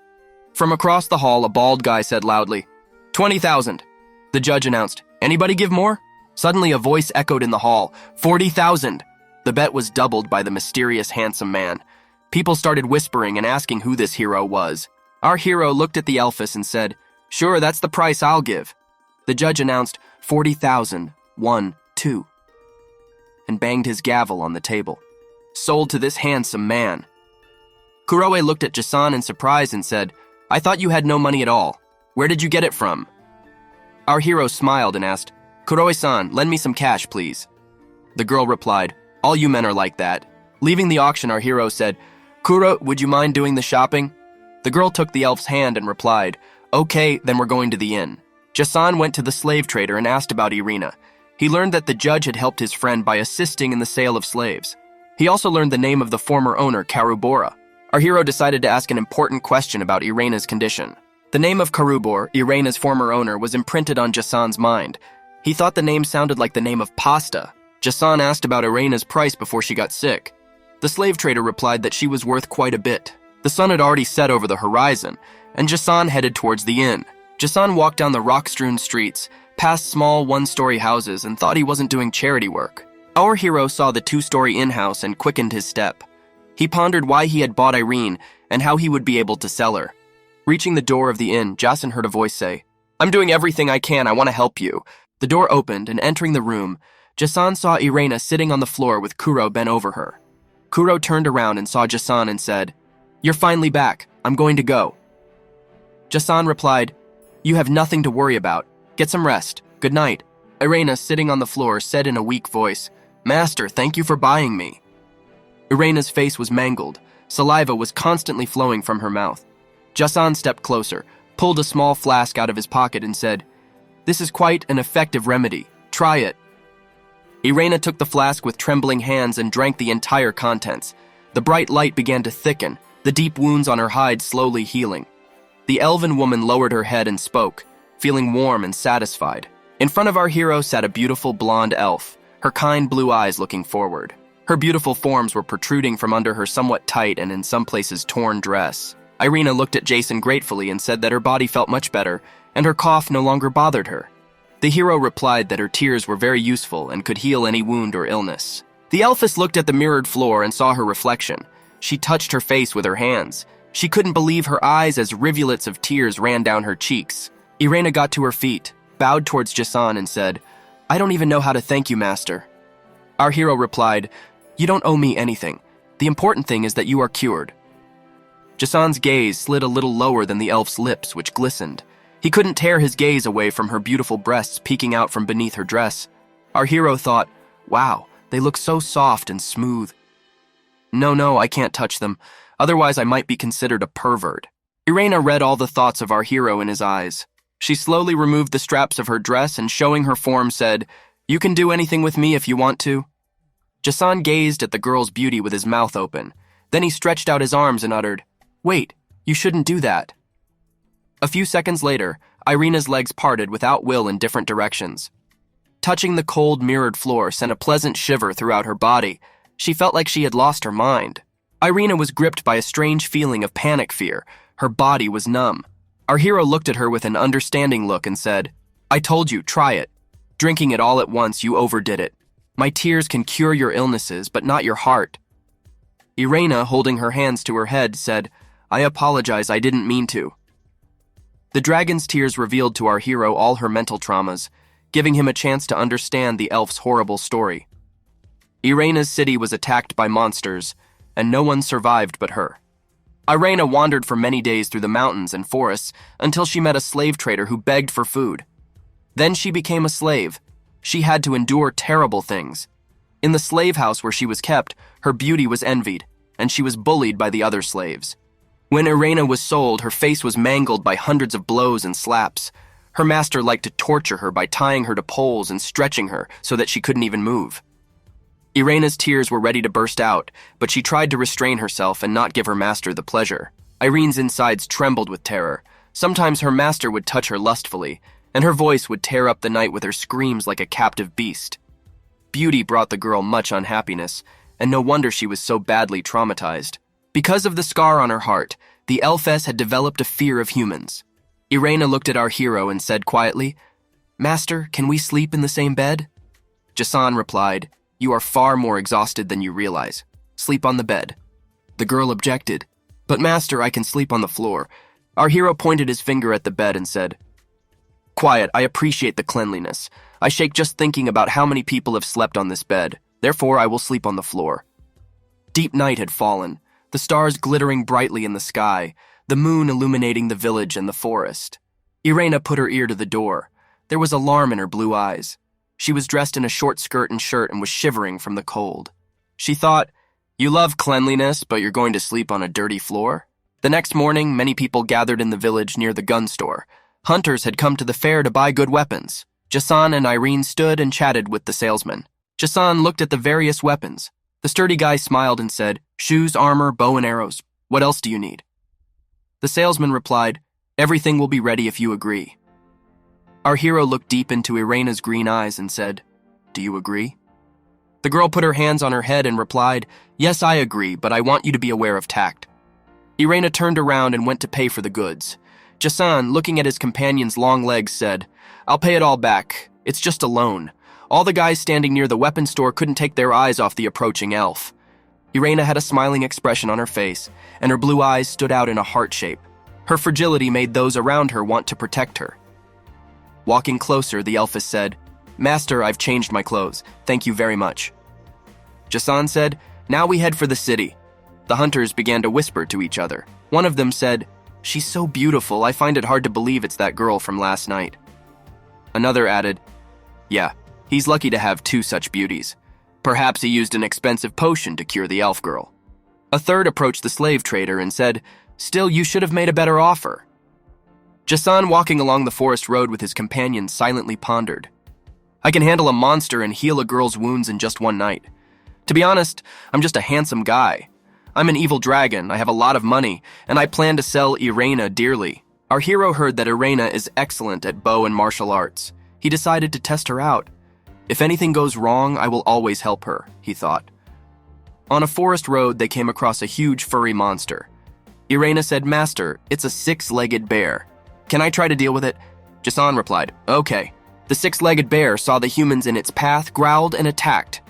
From across the hall, a bald guy said loudly, 20,000. The judge announced, anybody give more? Suddenly a voice echoed in the hall, 40,000. The bet was doubled by the mysterious handsome man. People started whispering and asking who this hero was. Our hero looked at the elfess and said, sure, that's the price I'll give. The judge announced, 40,000, 1, 2, and banged his gavel on the table. Sold to this handsome man. Kuroe looked at Jason in surprise and said, I thought you had no money at all. Where did you get it from? Our hero smiled and asked, Kuroe-san, lend me some cash, please. The girl replied, all you men are like that. Leaving the auction, our hero said, Kuro, would you mind doing the shopping? The girl took the elf's hand and replied, okay, then we're going to the inn. Jason went to the slave trader and asked about Irena. He learned that the judge had helped his friend by assisting in the sale of slaves. He also learned the name of the former owner, Karubora. Our hero decided to ask an important question about Irena's condition. The name of Karubor, Irena's former owner, was imprinted on Jason's mind. He thought the name sounded like the name of pasta. Jason asked about Irena's price before she got sick. The slave trader replied that she was worth quite a bit. The sun had already set over the horizon, and Jason headed towards the inn. Jason walked down the rock-strewn streets, past small one-story houses, and thought he wasn't doing charity work. Our hero saw the two-story inn-house and quickened his step. He pondered why he had bought Irene and how he would be able to sell her. Reaching the door of the inn, Jason heard a voice say, I'm doing everything I can, I want to help you. The door opened, and entering the room, Jason saw Irena sitting on the floor with Kuro bent over her. Kuro turned around and saw Jason and said, You're finally back, I'm going to go. Jason replied, You have nothing to worry about. Get some rest. Good night. Irena, sitting on the floor, said in a weak voice, Master, thank you for buying me. Irena's face was mangled. Saliva was constantly flowing from her mouth. Jason stepped closer, pulled a small flask out of his pocket and said, This is quite an effective remedy. Try it. Irena took the flask with trembling hands and drank the entire contents. The bright light began to thicken, the deep wounds on her hide slowly healing. The elven woman lowered her head and spoke, feeling warm and satisfied. In front of our hero sat a beautiful blonde elf, her kind blue eyes looking forward. Her beautiful forms were protruding from under her somewhat tight and in some places torn dress. Irena looked at Jason gratefully and said that her body felt much better, and her cough no longer bothered her. The hero replied that her tears were very useful and could heal any wound or illness. The elfess looked at the mirrored floor and saw her reflection. She touched her face with her hands. She couldn't believe her eyes as rivulets of tears ran down her cheeks. Irena got to her feet, bowed towards Jason and said, "I don't even know how to thank you, master." Our hero replied, "You don't owe me anything. The important thing is that you are cured." Jason's gaze slid a little lower than the elf's lips, which glistened. He couldn't tear his gaze away from her beautiful breasts peeking out from beneath her dress. Our hero thought, "Wow, they look so soft and smooth." No, I can't touch them. Otherwise, I might be considered a pervert." Irena read all the thoughts of our hero in his eyes. She slowly removed the straps of her dress and, showing her form, said, "You can do anything with me if you want to." Jason gazed at the girl's beauty with his mouth open. Then he stretched out his arms and uttered, "Wait, you shouldn't do that." A few seconds later, Irena's legs parted without will in different directions. Touching the cold, mirrored floor sent a pleasant shiver throughout her body. She felt like she had lost her mind. Irena was gripped by a strange feeling of panic fear. Her body was numb. Our hero looked at her with an understanding look and said, "I told you, try it. Drinking it all at once, you overdid it. My tears can cure your illnesses, but not your heart." Irena, holding her hands to her head, said, "I apologize, I didn't mean to." The dragon's tears revealed to our hero all her mental traumas, giving him a chance to understand the elf's horrible story. Irena's city was attacked by monsters, and no one survived but her. Irena wandered for many days through the mountains and forests until she met a slave trader who begged for food. Then she became a slave. She had to endure terrible things. In the slave house where she was kept, her beauty was envied, and she was bullied by the other slaves. When Irena was sold, her face was mangled by hundreds of blows and slaps. Her master liked to torture her by tying her to poles and stretching her so that she couldn't even move. Irena's tears were ready to burst out, but she tried to restrain herself and not give her master the pleasure. Irene's insides trembled with terror. Sometimes her master would touch her lustfully, and her voice would tear up the night with her screams like a captive beast. Beauty brought the girl much unhappiness, and no wonder she was so badly traumatized. Because of the scar on her heart, the elfess had developed a fear of humans. Irena looked at our hero and said quietly, "Master, can we sleep in the same bed?" Jason replied, "You are far more exhausted than you realize. Sleep on the bed." The girl objected, "But master, I can sleep on the floor." Our hero pointed his finger at the bed and said, "Quiet, I appreciate the cleanliness. I shake just thinking about how many people have slept on this bed. Therefore, I will sleep on the floor." Deep night had fallen, the stars glittering brightly in the sky, the moon illuminating the village and the forest. Irena put her ear to the door. There was alarm in her blue eyes. She was dressed in a short skirt and shirt and was shivering from the cold. She thought, "You love cleanliness, but you're going to sleep on a dirty floor?" The next morning, many people gathered in the village near the gun store. Hunters had come to the fair to buy good weapons. Jason and Irene stood and chatted with the salesman. Jason looked at the various weapons. The sturdy guy smiled and said, "Shoes, armor, bow and arrows. What else do you need?" The salesman replied, "Everything will be ready if you agree." Our hero looked deep into Irena's green eyes and said, "Do you agree?" The girl put her hands on her head and replied, "Yes, I agree, but I want you to be aware of tact." Irena turned around and went to pay for the goods. Jason, looking at his companion's long legs, said, "I'll pay it all back. It's just a loan." All the guys standing near the weapon store couldn't take their eyes off the approaching elf. Irena had a smiling expression on her face, and her blue eyes stood out in a heart shape. Her fragility made those around her want to protect her. Walking closer, the elfess said, "Master, I've changed my clothes. Thank you very much." Jason said, "Now we head for the city." The hunters began to whisper to each other. One of them said, "She's so beautiful, I find it hard to believe it's that girl from last night." Another added, "Yeah, he's lucky to have two such beauties. Perhaps he used an expensive potion to cure the elf girl." A third approached the slave trader and said, "Still, you should have made a better offer." Jason, walking along the forest road with his companion, silently pondered. "I can handle a monster and heal a girl's wounds in just one night. To be honest, I'm just a handsome guy. I'm an evil dragon, I have a lot of money, and I plan to sell Irena dearly." Our hero heard that Irena is excellent at bow and martial arts. He decided to test her out. "If anything goes wrong, I will always help her," he thought. On a forest road, they came across a huge furry monster. Irena said, "Master, it's a six-legged bear. Can I try to deal with it?" Jason replied, "Okay." The six-legged bear saw the humans in its path, growled, and attacked.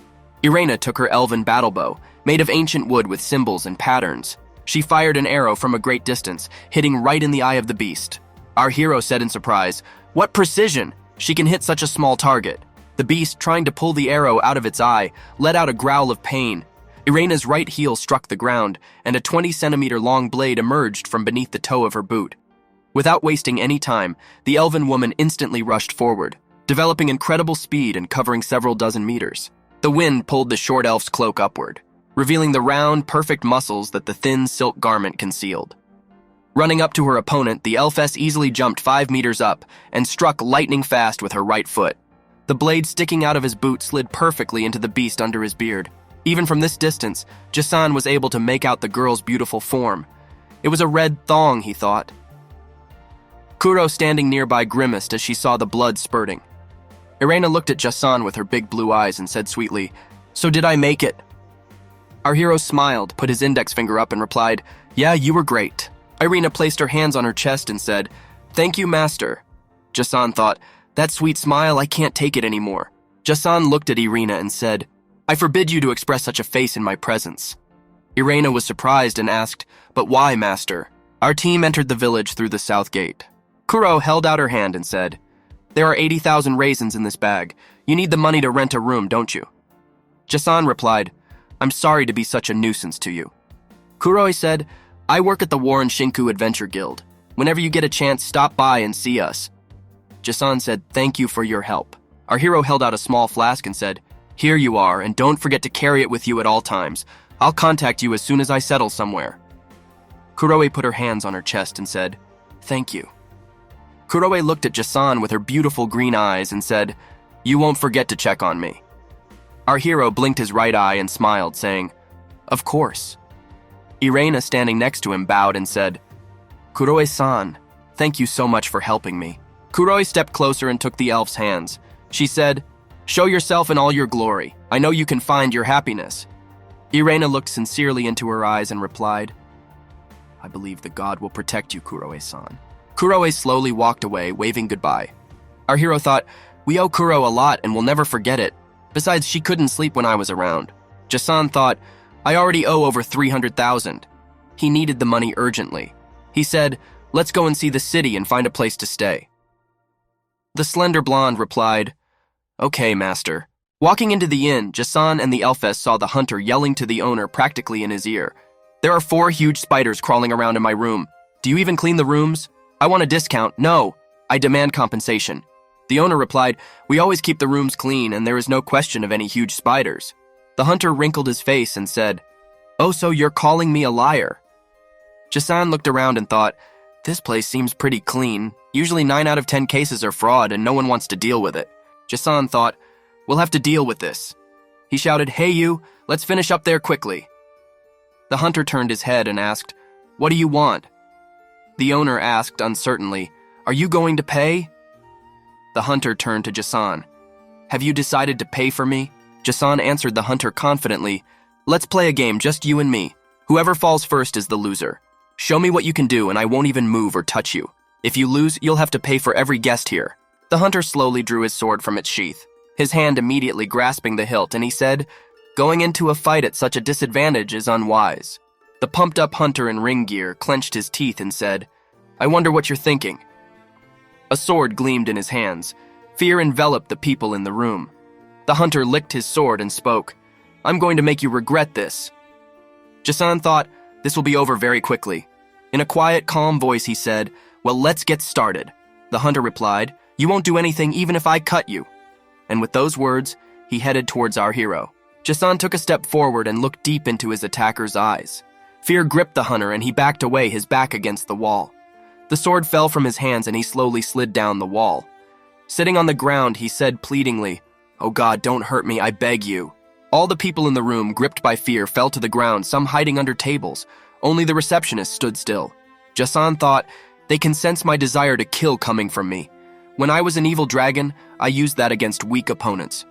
Irena took her elven battle bow, made of ancient wood with symbols and patterns. She fired an arrow from a great distance, hitting right in the eye of the beast. Our hero said in surprise, "What precision! She can hit such a small target." The beast, trying to pull the arrow out of its eye, let out a growl of pain. Irena's right heel struck the ground, and a 20-centimeter long blade emerged from beneath the toe of her boot. Without wasting any time, the elven woman instantly rushed forward, developing incredible speed and covering several dozen meters. The wind pulled the short elf's cloak upward, revealing the round, perfect muscles that the thin silk garment concealed. Running up to her opponent, the elfess easily jumped 5 meters up and struck lightning fast with her right foot. The blade sticking out of his boot slid perfectly into the beast under his beard. Even from this distance, Jason was able to make out the girl's beautiful form. It was a red thong, he thought. Kuro, standing nearby, grimaced as she saw the blood spurting. Irena looked at Jason with her big blue eyes and said sweetly, "So did I make it?" Our hero smiled, put his index finger up and replied, "Yeah, you were great." Irena placed her hands on her chest and said, "Thank you, master." Jason thought, "That sweet smile, I can't take it anymore." Jason looked at Irena and said, "I forbid you to express such a face in my presence." Irena was surprised and asked, "But why, master?" Our team entered the village through the south gate. Kuro held out her hand and said, "There are 80,000 raisins in this bag. You need the money to rent a room, don't you?" Jason replied, "I'm sorry to be such a nuisance to you." Kuro said, "I work at the Warren Shinku Adventure Guild. Whenever you get a chance, stop by and see us." Jason said, "Thank you for your help." Our hero held out a small flask and said, "Here you are, and don't forget to carry it with you at all times. I'll contact you as soon as I settle somewhere." Kuroe put her hands on her chest and said, "Thank you." Kuroe looked at Jason with her beautiful green eyes and said, "You won't forget to check on me." Our hero blinked his right eye and smiled, saying, "Of course." Irena, standing next to him, bowed and said, "Kuroe-san, thank you so much for helping me." Kuroe stepped closer and took the elf's hands. She said, "Show yourself in all your glory. I know you can find your happiness." Irena looked sincerely into her eyes and replied, "I believe the god will protect you, Kuroe-san." Kuroe slowly walked away, waving goodbye. Our hero thought, "We owe Kuro a lot and we'll never forget it. Besides, she couldn't sleep when I was around." Jason thought, "I already owe over 300,000. He needed the money urgently. He said, "Let's go and see the city and find a place to stay." The slender blonde replied, "Okay, master." Walking into the inn, Jason and the elfess saw the hunter yelling to the owner practically in his ear, "There are 4 huge spiders crawling around in my room. Do you even clean the rooms? I want a discount. No, I demand compensation." The owner replied, "We always keep the rooms clean and there is no question of any huge spiders." The hunter wrinkled his face and said, "Oh, so you're calling me a liar?" Jason looked around and thought, "This place seems pretty clean. Usually 9 out of 10 cases are fraud and no one wants to deal with it." Jason thought, "We'll have to deal with this." He shouted, "Hey you, let's finish up there quickly." The hunter turned his head and asked, "What do you want?" The owner asked uncertainly, "Are you going to pay?" The hunter turned to Jason. "Have you decided to pay for me?" Jason answered the hunter confidently, "Let's play a game, just you and me. Whoever falls first is the loser. Show me what you can do and I won't even move or touch you. If you lose, you'll have to pay for every guest here." The hunter slowly drew his sword from its sheath, his hand immediately grasping the hilt, and he said, "Going into a fight at such a disadvantage is unwise." The pumped-up hunter in ring gear clenched his teeth and said, "I wonder what you're thinking." A sword gleamed in his hands. Fear enveloped the people in the room. The hunter licked his sword and spoke, "I'm going to make you regret this." Jason thought, "This will be over very quickly." In a quiet, calm voice he said, "Well, let's get started." The hunter replied, "You won't do anything even if I cut you." And with those words, he headed towards our hero. Jason took a step forward and looked deep into his attacker's eyes. Fear gripped the hunter and he backed away, his back against the wall. The sword fell from his hands and he slowly slid down the wall. Sitting on the ground, he said pleadingly, "Oh God, don't hurt me, I beg you." All the people in the room, gripped by fear, fell to the ground, some hiding under tables. Only the receptionist stood still. Jason thought, "They can sense my desire to kill coming from me. When I was an evil dragon, I used that against weak opponents."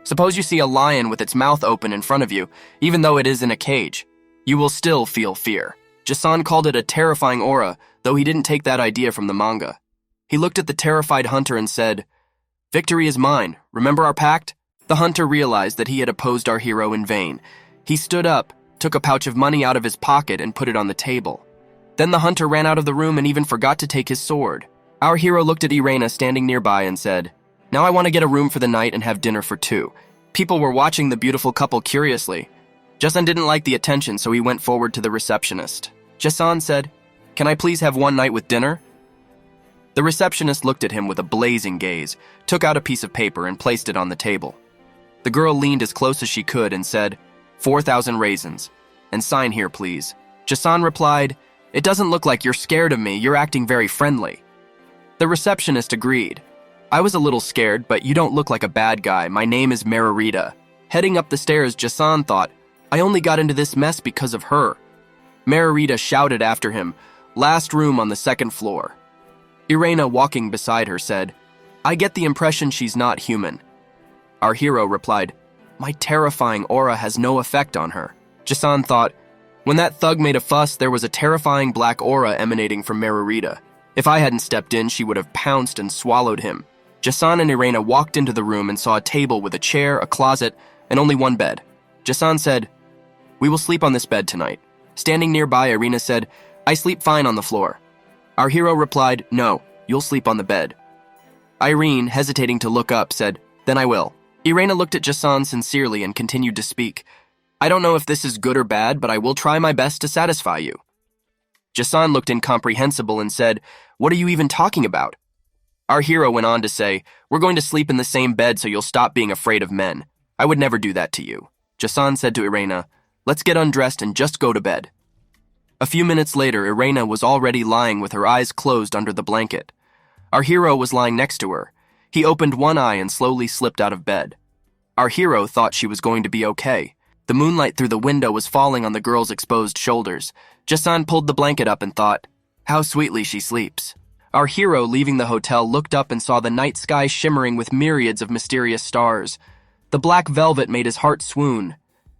Suppose you see a lion with its mouth open in front of you, even though it is in a cage. You will still feel fear. Jason called it a terrifying aura, though he didn't take that idea from the manga. He looked at the terrified hunter and said, "Victory is mine. Remember our pact?" The hunter realized that he had opposed our hero in vain. He stood up, took a pouch of money out of his pocket and put it on the table. Then the hunter ran out of the room and even forgot to take his sword. Our hero looked at Irena standing nearby and said, "Now I want to get a room for the night and have dinner for two." People were watching the beautiful couple curiously. Jason didn't like the attention, so he went forward to the receptionist. Jason said, "Can I please have one night with dinner?" The receptionist looked at him with a blazing gaze, took out a piece of paper and placed it on the table. The girl leaned as close as she could and said, 4,000 raisins, and sign here, please. Jason replied, "It doesn't look like you're scared of me, you're acting very friendly." The receptionist agreed. "I was a little scared, but you don't look like a bad guy. My name is Margarita." Heading up the stairs, Jason thought, "I only got into this mess because of her." Margarita shouted after him, "Last room on the second floor." Irena, walking beside her, said, "I get the impression she's not human." Our hero replied, "My terrifying aura has no effect on her." Jason thought, when that thug made a fuss, there was a terrifying black aura emanating from Margarita. If I hadn't stepped in, she would have pounced and swallowed him. Jason and Irena walked into the room and saw a table with a chair, a closet, and only one bed. Jason said, "We will sleep on this bed tonight." Standing nearby, Irena said, "I sleep fine on the floor." Our hero replied, "No, you'll sleep on the bed." Irene, hesitating to look up, said, "Then I will." Irena looked at Jason sincerely and continued to speak. "I don't know if this is good or bad, but I will try my best to satisfy you." Jason looked incomprehensible and said, "What are you even talking about?" Our hero went on to say, "We're going to sleep in the same bed so you'll stop being afraid of men. I would never do that to you." Jason said to Irena, "Let's get undressed and just go to bed." A few minutes later, Irena was already lying with her eyes closed under the blanket. Our hero was lying next to her. He opened one eye and slowly slipped out of bed. Our hero thought she was going to be okay. The moonlight through the window was falling on the girl's exposed shoulders. Jason pulled the blanket up and thought, "How sweetly she sleeps." Our hero, leaving the hotel, looked up and saw the night sky shimmering with myriads of mysterious stars. The black velvet made his heart swoon.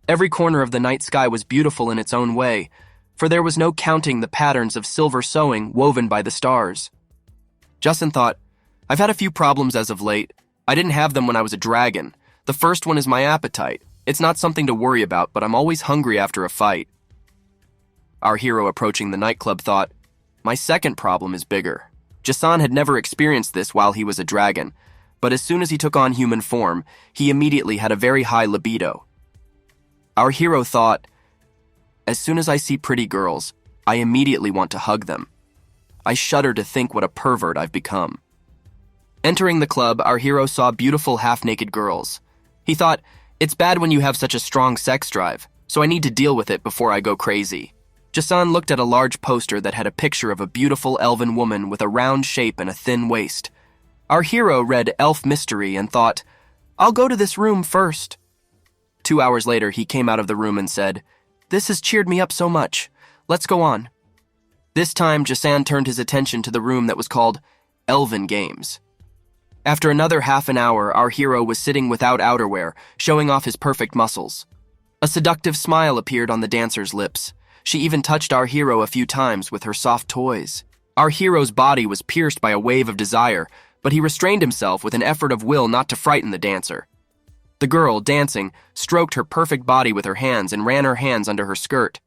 Every corner of the night sky was beautiful in its own way, for there was no counting the patterns of silver sewing woven by the stars. Jason thought, "I've had a few problems as of late. I didn't have them when I was a dragon. The first one is my appetite. It's not something to worry about, but I'm always hungry after a fight." Our hero, approaching the nightclub, thought, "My second problem is bigger." Jason had never experienced this while he was a dragon, but as soon as he took on human form, he immediately had a very high libido. Our hero thought, "As soon as I see pretty girls, I immediately want to hug them. I shudder to think what a pervert I've become." Entering the club, our hero saw beautiful half-naked girls. He thought, "It's bad when you have such a strong sex drive, so I need to deal with it before I go crazy." Jason looked at a large poster that had a picture of a beautiful elven woman with a round shape and a thin waist. Our hero read Elf Mystery and thought, "I'll go to this room first." 2 hours later, he came out of the room and said, "This has cheered me up so much. Let's go on." This time, Jason turned his attention to the room that was called Elven Games. After another half an hour, our hero was sitting without outerwear, showing off his perfect muscles. A seductive smile appeared on the dancer's lips. She even touched our hero a few times with her soft toys. Our hero's body was pierced by a wave of desire, but he restrained himself with an effort of will not to frighten the dancer. The girl, dancing, stroked her perfect body with her hands and ran her hands under her skirt.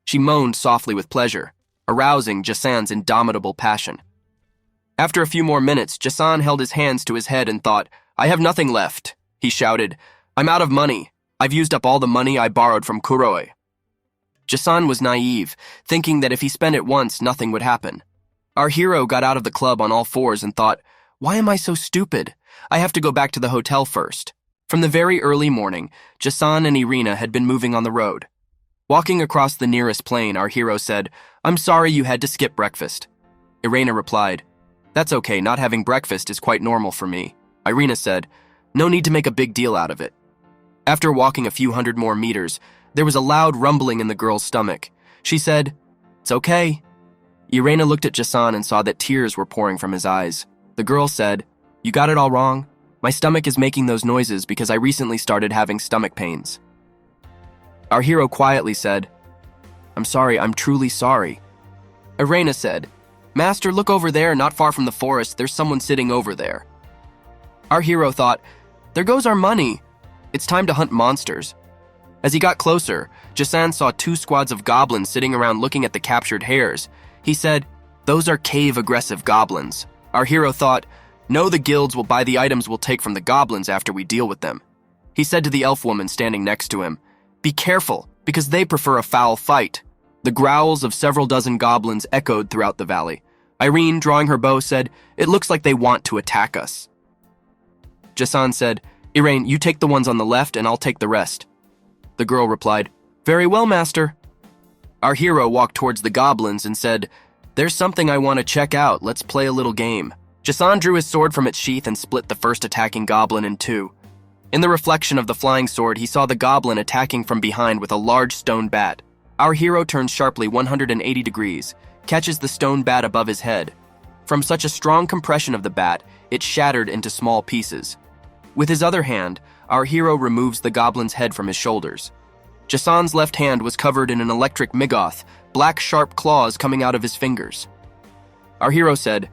She moaned softly with pleasure, arousing Jason's indomitable passion. After a few more minutes, Jason held his hands to his head and thought, "I have nothing left." He shouted, "I'm out of money. I've used up all the money I borrowed from Kuroi." Jason was naive, thinking that if he spent it once, nothing would happen. Our hero got out of the club on all fours and thought, "Why am I so stupid? I have to go back to the hotel first." From the very early morning, Jason and Irena had been moving on the road. Walking across the nearest plain, our hero said, "I'm sorry you had to skip breakfast." Irena replied, "That's okay, not having breakfast is quite normal for me." Irena said, "No need to make a big deal out of it." After walking a few hundred more meters, there was a loud rumbling in the girl's stomach. She said, "It's okay." Irena looked at Jason and saw that tears were pouring from his eyes. The girl said, "You got it all wrong. My stomach is making those noises because I recently started having stomach pains." Our hero quietly said, "I'm sorry, I'm truly sorry." Irena said, "Master, look over there, not far from the forest, there's someone sitting over there." Our hero thought, "There goes our money. It's time to hunt monsters." As he got closer, Jason saw 2 squads of goblins sitting around looking at the captured hares. He said, "Those are cave-aggressive goblins." Our hero thought, "No, the guilds will buy the items we'll take from the goblins after we deal with them." He said to the elf woman standing next to him, "Be careful, because they prefer a foul fight." The growls of several dozen goblins echoed throughout the valley. Irene, drawing her bow, said, "It looks like they want to attack us." Jason said, "Irene, you take the ones on the left and I'll take the rest." The girl replied, "Very well, master." Our hero walked towards the goblins and said, "There's something I want to check out. Let's play a little game." Jason drew his sword from its sheath and split the first attacking goblin in 2. In the reflection of the flying sword, he saw the goblin attacking from behind with a large stone bat. Our hero turns sharply 180 degrees, catches the stone bat above his head. From such a strong compression of the bat, it shattered into small pieces. With his other hand, our hero removes the goblin's head from his shoulders. Jason's left hand was covered in an electric migoth, black sharp claws coming out of his fingers. Our hero said,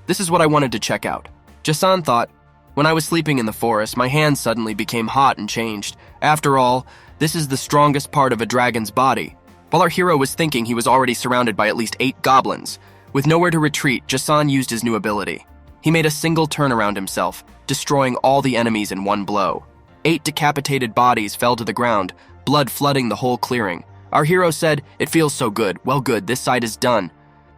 "This is what I wanted to check out." Jason thought, "When I was sleeping in the forest, my hands suddenly became hot and changed. After all, this is the strongest part of a dragon's body." While our hero was thinking, he was already surrounded by at least 8 goblins. With nowhere to retreat, Jason used his new ability. He made a single turn around himself, destroying all the enemies in one blow. 8 decapitated bodies fell to the ground, blood flooding the whole clearing. Our hero said, "It feels so good. Well, good, this side is done."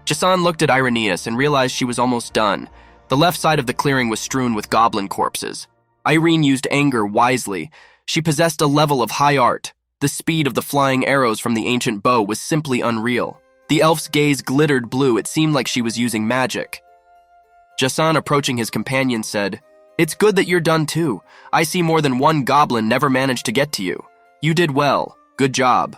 Jason looked at Irenaeus and realized she was almost done. The left side of the clearing was strewn with goblin corpses. Irene used anger wisely. She possessed a level of high art. The speed of the flying arrows from the ancient bow was simply unreal. The elf's gaze glittered blue. It seemed like she was using magic. Jason, approaching his companion, said, "It's good that you're done too. I see more than one goblin never managed to get to you. You did well. Good job."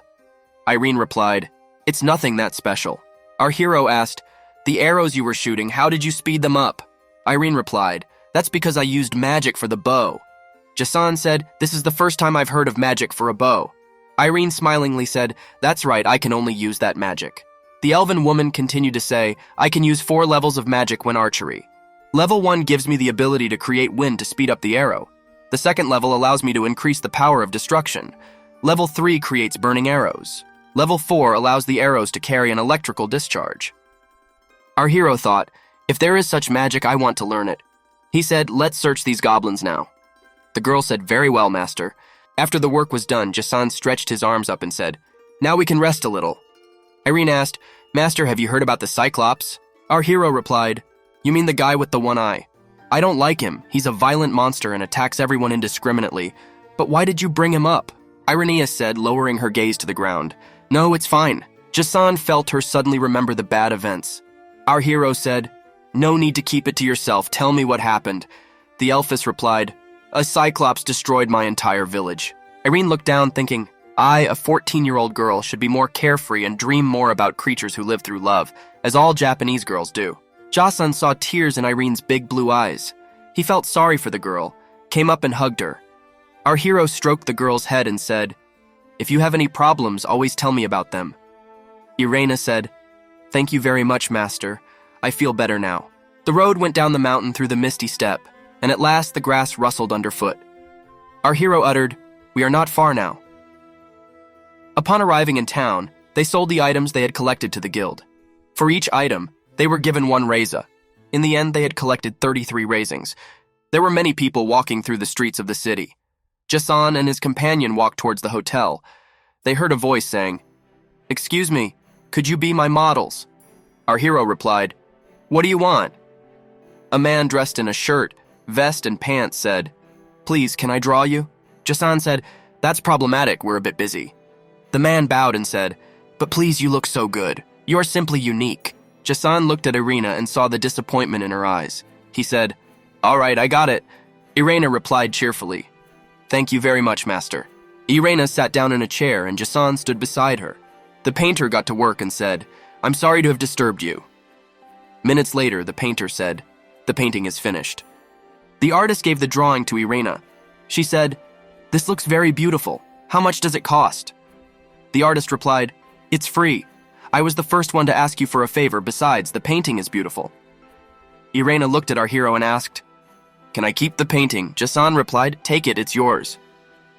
Irene replied, "It's nothing that special." Our hero asked, "The arrows you were shooting, how did you speed them up?" Irene replied, "That's because I used magic for the bow." Jason said, "This is the first time I've heard of magic for a bow." Irene smilingly said, "That's right, I can only use that magic." The elven woman continued to say, "I can use 4 levels of magic when archery. Level 1 gives me the ability to create wind to speed up the arrow. The second level allows me to increase the power of destruction. Level 3 creates burning arrows. Level 4 allows the arrows to carry an electrical discharge." Our hero thought, "If there is such magic, I want to learn it." He said, "Let's search these goblins now." The girl said, "Very well, master." After the work was done, Jason stretched his arms up and said, "Now we can rest a little." Irene asked, "Master, have you heard about the Cyclops?" Our hero replied, "You mean the guy with the one eye? I don't like him. He's a violent monster and attacks everyone indiscriminately. But why did you bring him up?" Irenaeus said, lowering her gaze to the ground. "No, it's fine." Jason felt her suddenly remember the bad events. Our hero said, "No need to keep it to yourself. Tell me what happened." The elfess replied, "A Cyclops destroyed my entire village." Irene looked down thinking, I, a 14-year-old girl, should be more carefree and dream more about creatures who live through love, as all Japanese girls do. Jason saw tears in Irene's big blue eyes. He felt sorry for the girl, came up and hugged her. Our hero stroked the girl's head and said, "If you have any problems, always tell me about them." Irena said, "Thank you very much, master. I feel better now." The road went down the mountain through the misty steppe, and at last the grass rustled underfoot. Our hero uttered, "We are not far now." Upon arriving in town, they sold the items they had collected to the guild. For each item, they were given 1 raisa. In the end, they had collected 33 raisings. There were many people walking through the streets of the city. Jason and his companion walked towards the hotel. They heard a voice saying, "Excuse me, could you be my models?" Our hero replied, "What do you want?" A man dressed in a shirt, vest, and pants said, "Please, can I draw you?" Jason said, "That's problematic, we're a bit busy." The man bowed and said, "But please, you look so good. You are simply unique." Jason looked at Irena and saw the disappointment in her eyes. He said, "All right, I got it." Irena replied cheerfully, "Thank you very much, master." Irena sat down in a chair and Jason stood beside her. The painter got to work and said, "I'm sorry to have disturbed you." Minutes later, the painter said, "The painting is finished." The artist gave the drawing to Irena. She said, "This looks very beautiful. How much does it cost?" The artist replied, "It's free. I was the first one to ask you for a favor. Besides, the painting is beautiful." Irena looked at our hero and asked, "Can I keep the painting?" Jason replied, "Take it, it's yours."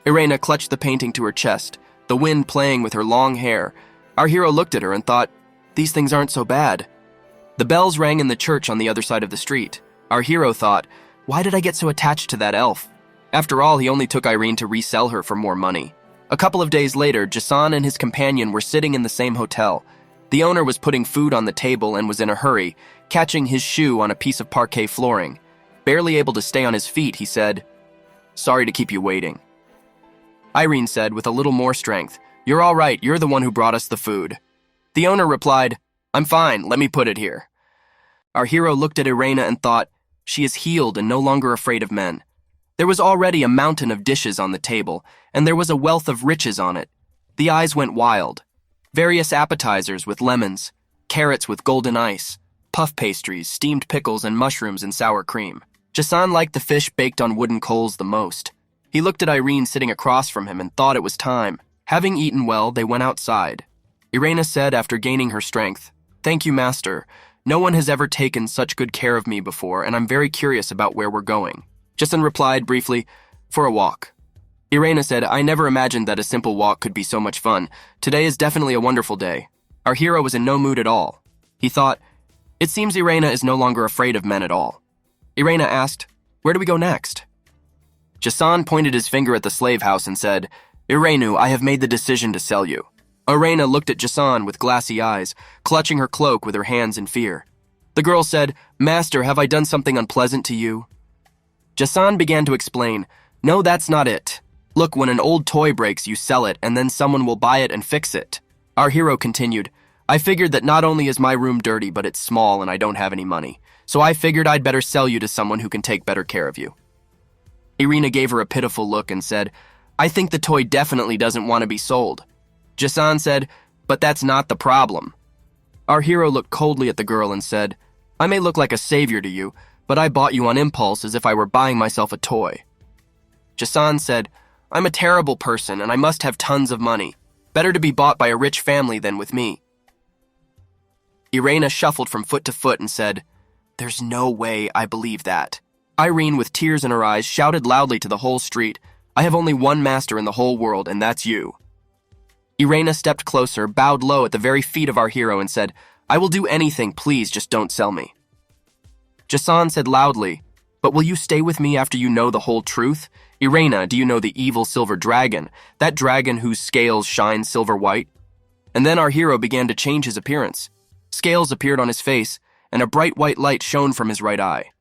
Irena clutched the painting to her chest, the wind playing with her long hair. Our hero looked at her and thought, these things aren't so bad. The bells rang in the church on the other side of the street. Our hero thought, why did I get so attached to that elf? After all, he only took Irene to resell her for more money. A couple of days later, Jason and his companion were sitting in the same hotel. The owner was putting food on the table and was in a hurry, catching his shoe on a piece of parquet flooring. Barely able to stay on his feet, he said, sorry to keep you waiting. Irene said with a little more strength, you're all right, you're the one who brought us the food. The owner replied, I'm fine, let me put it here. Our hero looked at Irena and thought, she is healed and no longer afraid of men. There was already a mountain of dishes on the table, and there was a wealth of riches on it. The eyes went wild. Various appetizers with lemons, carrots with golden ice, puff pastries, steamed pickles, and mushrooms and sour cream. Jason liked the fish baked on wooden coals the most. He looked at Irene sitting across from him and thought it was time. Having eaten well, they went outside. Irena said after gaining her strength, thank you, master. No one has ever taken such good care of me before, and I'm very curious about where we're going. Jason replied briefly, for a walk. Irena said, I never imagined that a simple walk could be so much fun. Today is definitely a wonderful day. Our hero was in no mood at all. He thought, it seems Irena is no longer afraid of men at all. Irena asked, where do we go next? Jason pointed his finger at the slave house and said, Irenu, I have made the decision to sell you. Irena looked at Jason with glassy eyes, clutching her cloak with her hands in fear. The girl said, Master, have I done something unpleasant to you? Jason began to explain, no, that's not it. Look, when an old toy breaks, you sell it, and then someone will buy it and fix it. Our hero continued, I figured that not only is my room dirty, but it's small and I don't have any money. So I figured I'd better sell you to someone who can take better care of you. Irena gave her a pitiful look and said, I think the toy definitely doesn't want to be sold. Jason said, but that's not the problem. Our hero looked coldly at the girl and said, I may look like a savior to you, but I bought you on impulse as if I were buying myself a toy. Jason said, I'm a terrible person and I must have tons of money. Better to be bought by a rich family than with me. Irena shuffled from foot to foot and said, there's no way I believe that. Irene, with tears in her eyes, shouted loudly to the whole street, I have only one master in the whole world, and that's you. Irena stepped closer, bowed low at the very feet of our hero, and said, I will do anything, please just don't sell me. Jason said loudly, but will you stay with me after you know the whole truth? Irena, do you know the evil silver dragon, that dragon whose scales shine silver white? And then our hero began to change his appearance. Scales appeared on his face, and a bright white light shone from his right eye.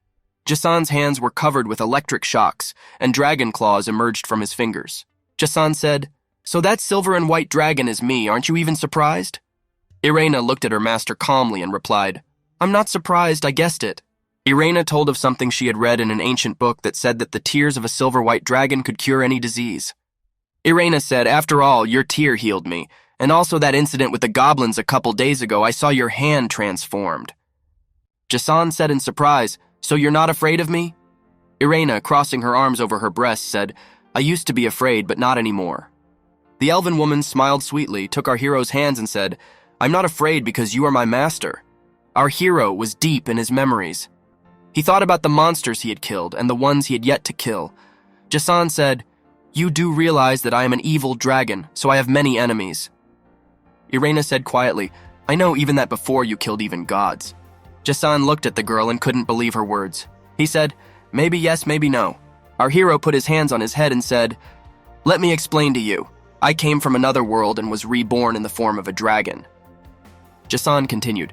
Jason's hands were covered with electric shocks, and dragon claws emerged from his fingers. Jason said, so that silver and white dragon is me, aren't you even surprised? Irena looked at her master calmly and replied, I'm not surprised, I guessed it. Irena told of something she had read in an ancient book that said that the tears of a silver-white dragon could cure any disease. Irena said, after all, your tear healed me, and also that incident with the goblins a couple days ago, I saw your hand transformed. Jason said in surprise, so you're not afraid of me? Irena, crossing her arms over her breast, said, I used to be afraid, but not anymore. The elven woman smiled sweetly, took our hero's hands and said, I'm not afraid because you are my master. Our hero was deep in his memories. He thought about the monsters he had killed and the ones he had yet to kill. Jason said, you do realize that I am an evil dragon, so I have many enemies. Irena said quietly, I know even that before you killed even gods. Jason looked at the girl and couldn't believe her words. He said, maybe yes, maybe no. Our hero put his hands on his head and said, let me explain to you. I came from another world and was reborn in the form of a dragon. Jason continued,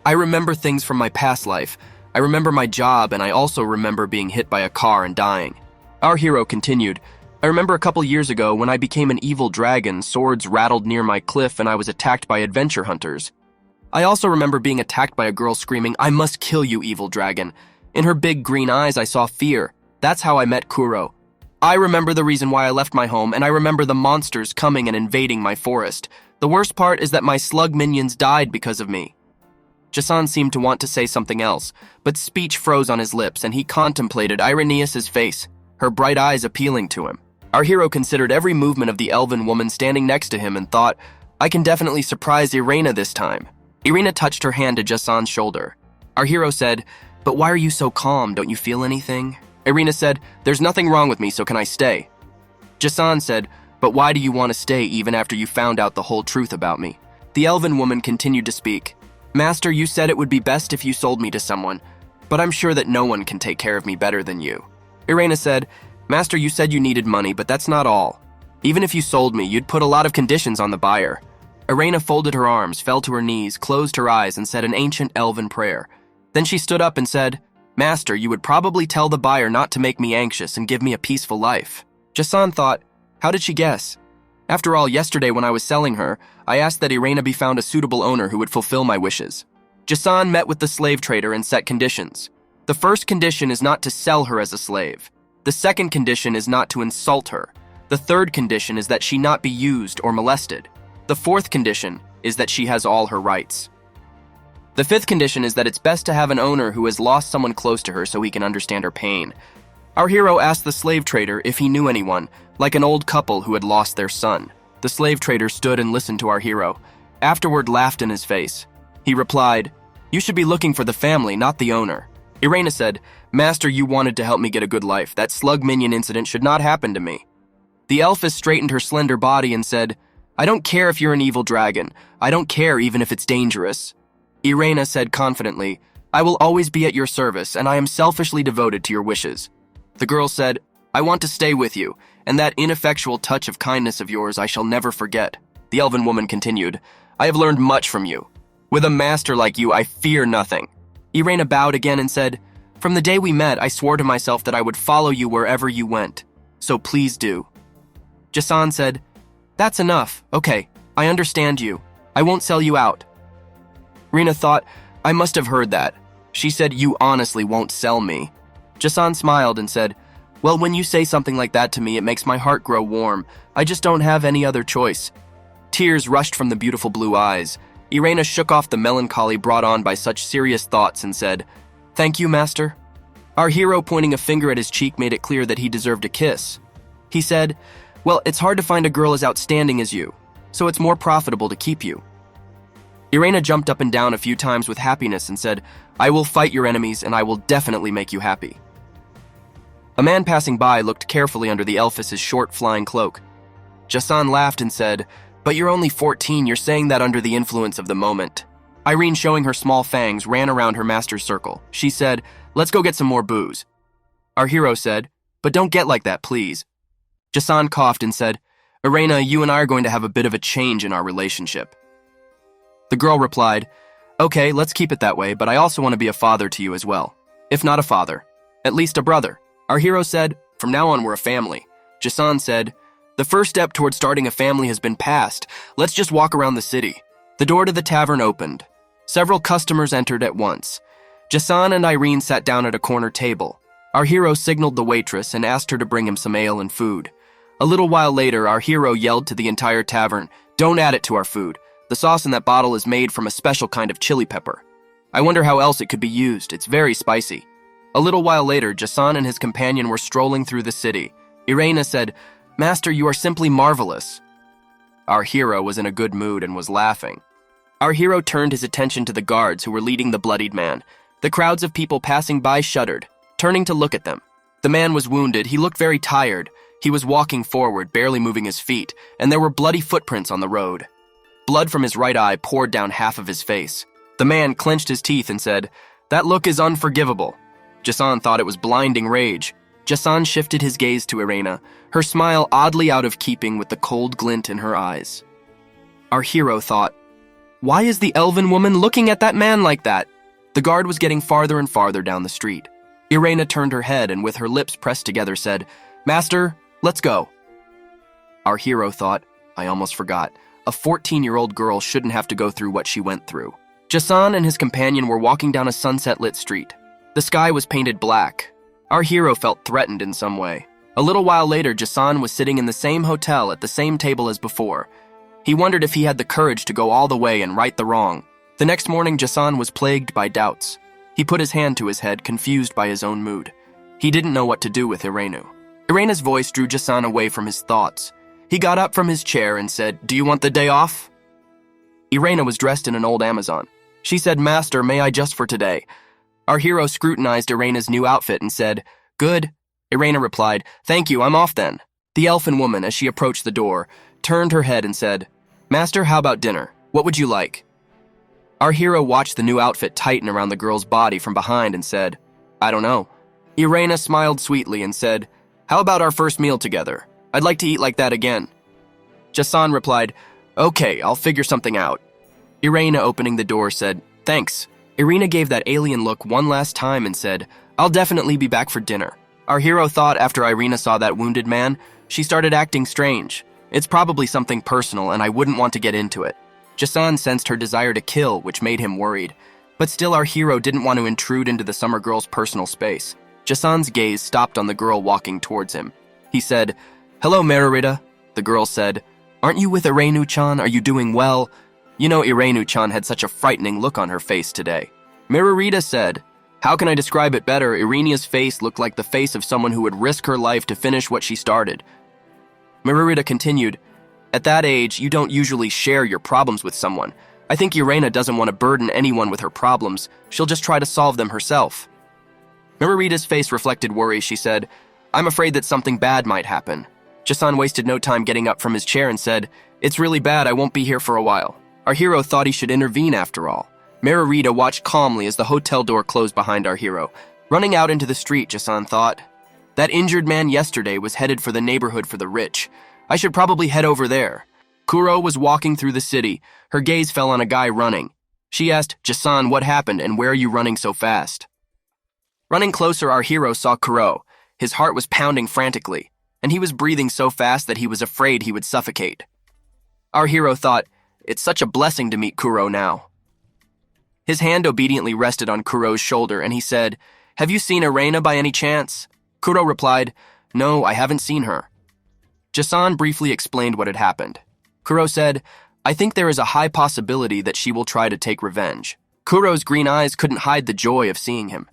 I remember things from my past life. I remember my job, and I also remember being hit by a car and dying. Our hero continued, I remember a couple years ago when I became an evil dragon, swords rattled near my cliff and I was attacked by adventure hunters. I also remember being attacked by a girl screaming, I must kill you, evil dragon. In her big green eyes, I saw fear. That's how I met Kuro. I remember the reason why I left my home, and I remember the monsters coming and invading my forest. The worst part is that my slug minions died because of me. Jason seemed to want to say something else, but speech froze on his lips and he contemplated Irenaeus' face, her bright eyes appealing to him. Our hero considered every movement of the elven woman standing next to him and thought, I can definitely surprise Irena this time. Irena touched her hand to Jason's shoulder. Our hero said, but why are you so calm? Don't you feel anything? Irena said, there's nothing wrong with me, so can I stay? Jason said, "But why do you want to stay even after you found out the whole truth about me?" The elven woman continued to speak. "Master, you said it would be best if you sold me to someone, but I'm sure that no one can take care of me better than you." Irena said, "Master, you said you needed money, but that's not all. Even if you sold me, you'd put a lot of conditions on the buyer." Irena folded her arms, fell to her knees, closed her eyes, and said an ancient elven prayer. Then she stood up and said, "Master, you would probably tell the buyer not to make me anxious and give me a peaceful life." Jason thought, how did she guess? After all, yesterday when I was selling her, I asked that Irena be found a suitable owner who would fulfill my wishes. Jason met with the slave trader and set conditions. The first condition is not to sell her as a slave. The second condition is not to insult her. The third condition is that she not be used or molested. The fourth condition is that she has all her rights. The fifth condition is that it's best to have an owner who has lost someone close to her so he can understand her pain. Our hero asked the slave trader if he knew anyone, like an old couple who had lost their son. The slave trader stood and listened to our hero, afterward laughed in his face. He replied, "You should be looking for the family, not the owner." Irena said, "Master, you wanted to help me get a good life. That slug minion incident should not happen to me." The elfess straightened her slender body and said, "I don't care if you're an evil dragon. I don't care even if it's dangerous." Irena said confidently, "I will always be at your service, and I am selfishly devoted to your wishes." The girl said, "I want to stay with you, and that ineffectual touch of kindness of yours I shall never forget." The elven woman continued, "I have learned much from you. With a master like you, I fear nothing." Irena bowed again and said, "From the day we met, I swore to myself that I would follow you wherever you went. So please do." Jason said, "That's enough. Okay, I understand you. I won't sell you out." Irena thought, "I must have heard that. She said you honestly won't sell me." Jason smiled and said, "Well, when you say something like that to me, it makes my heart grow warm. I just don't have any other choice." Tears rushed from the beautiful blue eyes. Irena shook off the melancholy brought on by such serious thoughts and said, "Thank you, master." Our hero, pointing a finger at his cheek, made it clear that he deserved a kiss. He said, "Well, it's hard to find a girl as outstanding as you, so it's more profitable to keep you." Irena jumped up and down a few times with happiness and said, "I will fight your enemies and I will definitely make you happy." A man passing by looked carefully under the elfess's short flying cloak. Jason laughed and said, "But you're only 14, you're saying that under the influence of the moment." Irene, showing her small fangs, ran around her master's circle. She said, "Let's go get some more booze." Our hero said, "But don't get like that, please." Jason coughed and said, "Irena, you and I are going to have a bit of a change in our relationship." The girl replied, "Okay, let's keep it that way, but I also want to be a father to you as well. If not a father, at least a brother." Our hero said, "From now on, we're a family." Jason said, "The first step toward starting a family has been passed. Let's just walk around the city." The door to the tavern opened. Several customers entered at once. Jason and Irene sat down at a corner table. Our hero signaled the waitress and asked her to bring him some ale and food. A little while later, our hero yelled to the entire tavern, "Don't add it to our food. The sauce in that bottle is made from a special kind of chili pepper. I wonder how else it could be used. It's very spicy." A little while later, Jason and his companion were strolling through the city. Irena said, "Master, you are simply marvelous." Our hero was in a good mood and was laughing. Our hero turned his attention to the guards who were leading the bloodied man. The crowds of people passing by shuddered, turning to look at them. The man was wounded. He looked very tired. He was walking forward, barely moving his feet, and there were bloody footprints on the road. Blood from his right eye poured down half of his face. The man clenched his teeth and said, "That look is unforgivable." Jason thought it was blinding rage. Jason shifted his gaze to Irena, her smile oddly out of keeping with the cold glint in her eyes. Our hero thought, "Why is the elven woman looking at that man like that?" The guard was getting farther and farther down the street. Irena turned her head and with her lips pressed together said, "Master, let's go." Our hero thought, "I almost forgot. A 14-year-old girl shouldn't have to go through what she went through." Jason and his companion were walking down a sunset-lit street. The sky was painted black. Our hero felt threatened in some way. A little while later, Jason was sitting in the same hotel at the same table as before. He wondered if he had the courage to go all the way and right the wrong. The next morning, Jason was plagued by doubts. He put his hand to his head, confused by his own mood. He didn't know what to do with Irenu. Irena's voice drew Jason away from his thoughts. He got up from his chair and said, "Do you want the day off?" Irena was dressed in an old Amazon. She said, "Master, may I just for today?" Our hero scrutinized Irena's new outfit and said, "Good." Irena replied, "Thank you, I'm off then." The elfin woman, as she approached the door, turned her head and said, "Master, how about dinner? What would you like?" Our hero watched the new outfit tighten around the girl's body from behind and said, "I don't know." Irena smiled sweetly and said, "How about our first meal together? I'd like to eat like that again." Jason replied, "Okay, I'll figure something out." Irena, opening the door, said, "Thanks." Irena gave that alien look one last time and said, "I'll definitely be back for dinner." Our hero thought after Irena saw that wounded man, she started acting strange. It's probably something personal and I wouldn't want to get into it. Jason sensed her desire to kill, which made him worried. But still our hero didn't want to intrude into the summer girl's personal space. Jason's gaze stopped on the girl walking towards him. He said, "Hello, Merurita." The girl said, "Aren't you with Irenu-chan? Are you doing well?" You know, Irenu-chan had such a frightening look on her face today. Merurita said, "How can I describe it better? Irena's face looked like the face of someone who would risk her life to finish what she started." Merurita continued, "At that age, you don't usually share your problems with someone. I think Irena doesn't want to burden anyone with her problems. She'll just try to solve them herself." Merurita's face reflected worry. She said, "I'm afraid that something bad might happen." Jason wasted no time getting up from his chair and said, "It's really bad. I won't be here for a while." Our hero thought he should intervene after all. Merurita watched calmly as the hotel door closed behind our hero. Running out into the street, Jason thought, "That injured man yesterday was headed for the neighborhood for the rich. I should probably head over there." Kuro was walking through the city. Her gaze fell on a guy running. She asked, "Jason, what happened and where are you running so fast?" Running closer, our hero saw Kuro. His heart was pounding frantically, and he was breathing so fast that he was afraid he would suffocate. Our hero thought, "It's such a blessing to meet Kuro now." His hand obediently rested on Kuro's shoulder, and he said, "Have you seen Irena by any chance?" Kuro replied, "No, I haven't seen her." Jason briefly explained what had happened. Kuro said, "I think there is a high possibility that she will try to take revenge." Kuro's green eyes couldn't hide the joy of seeing him.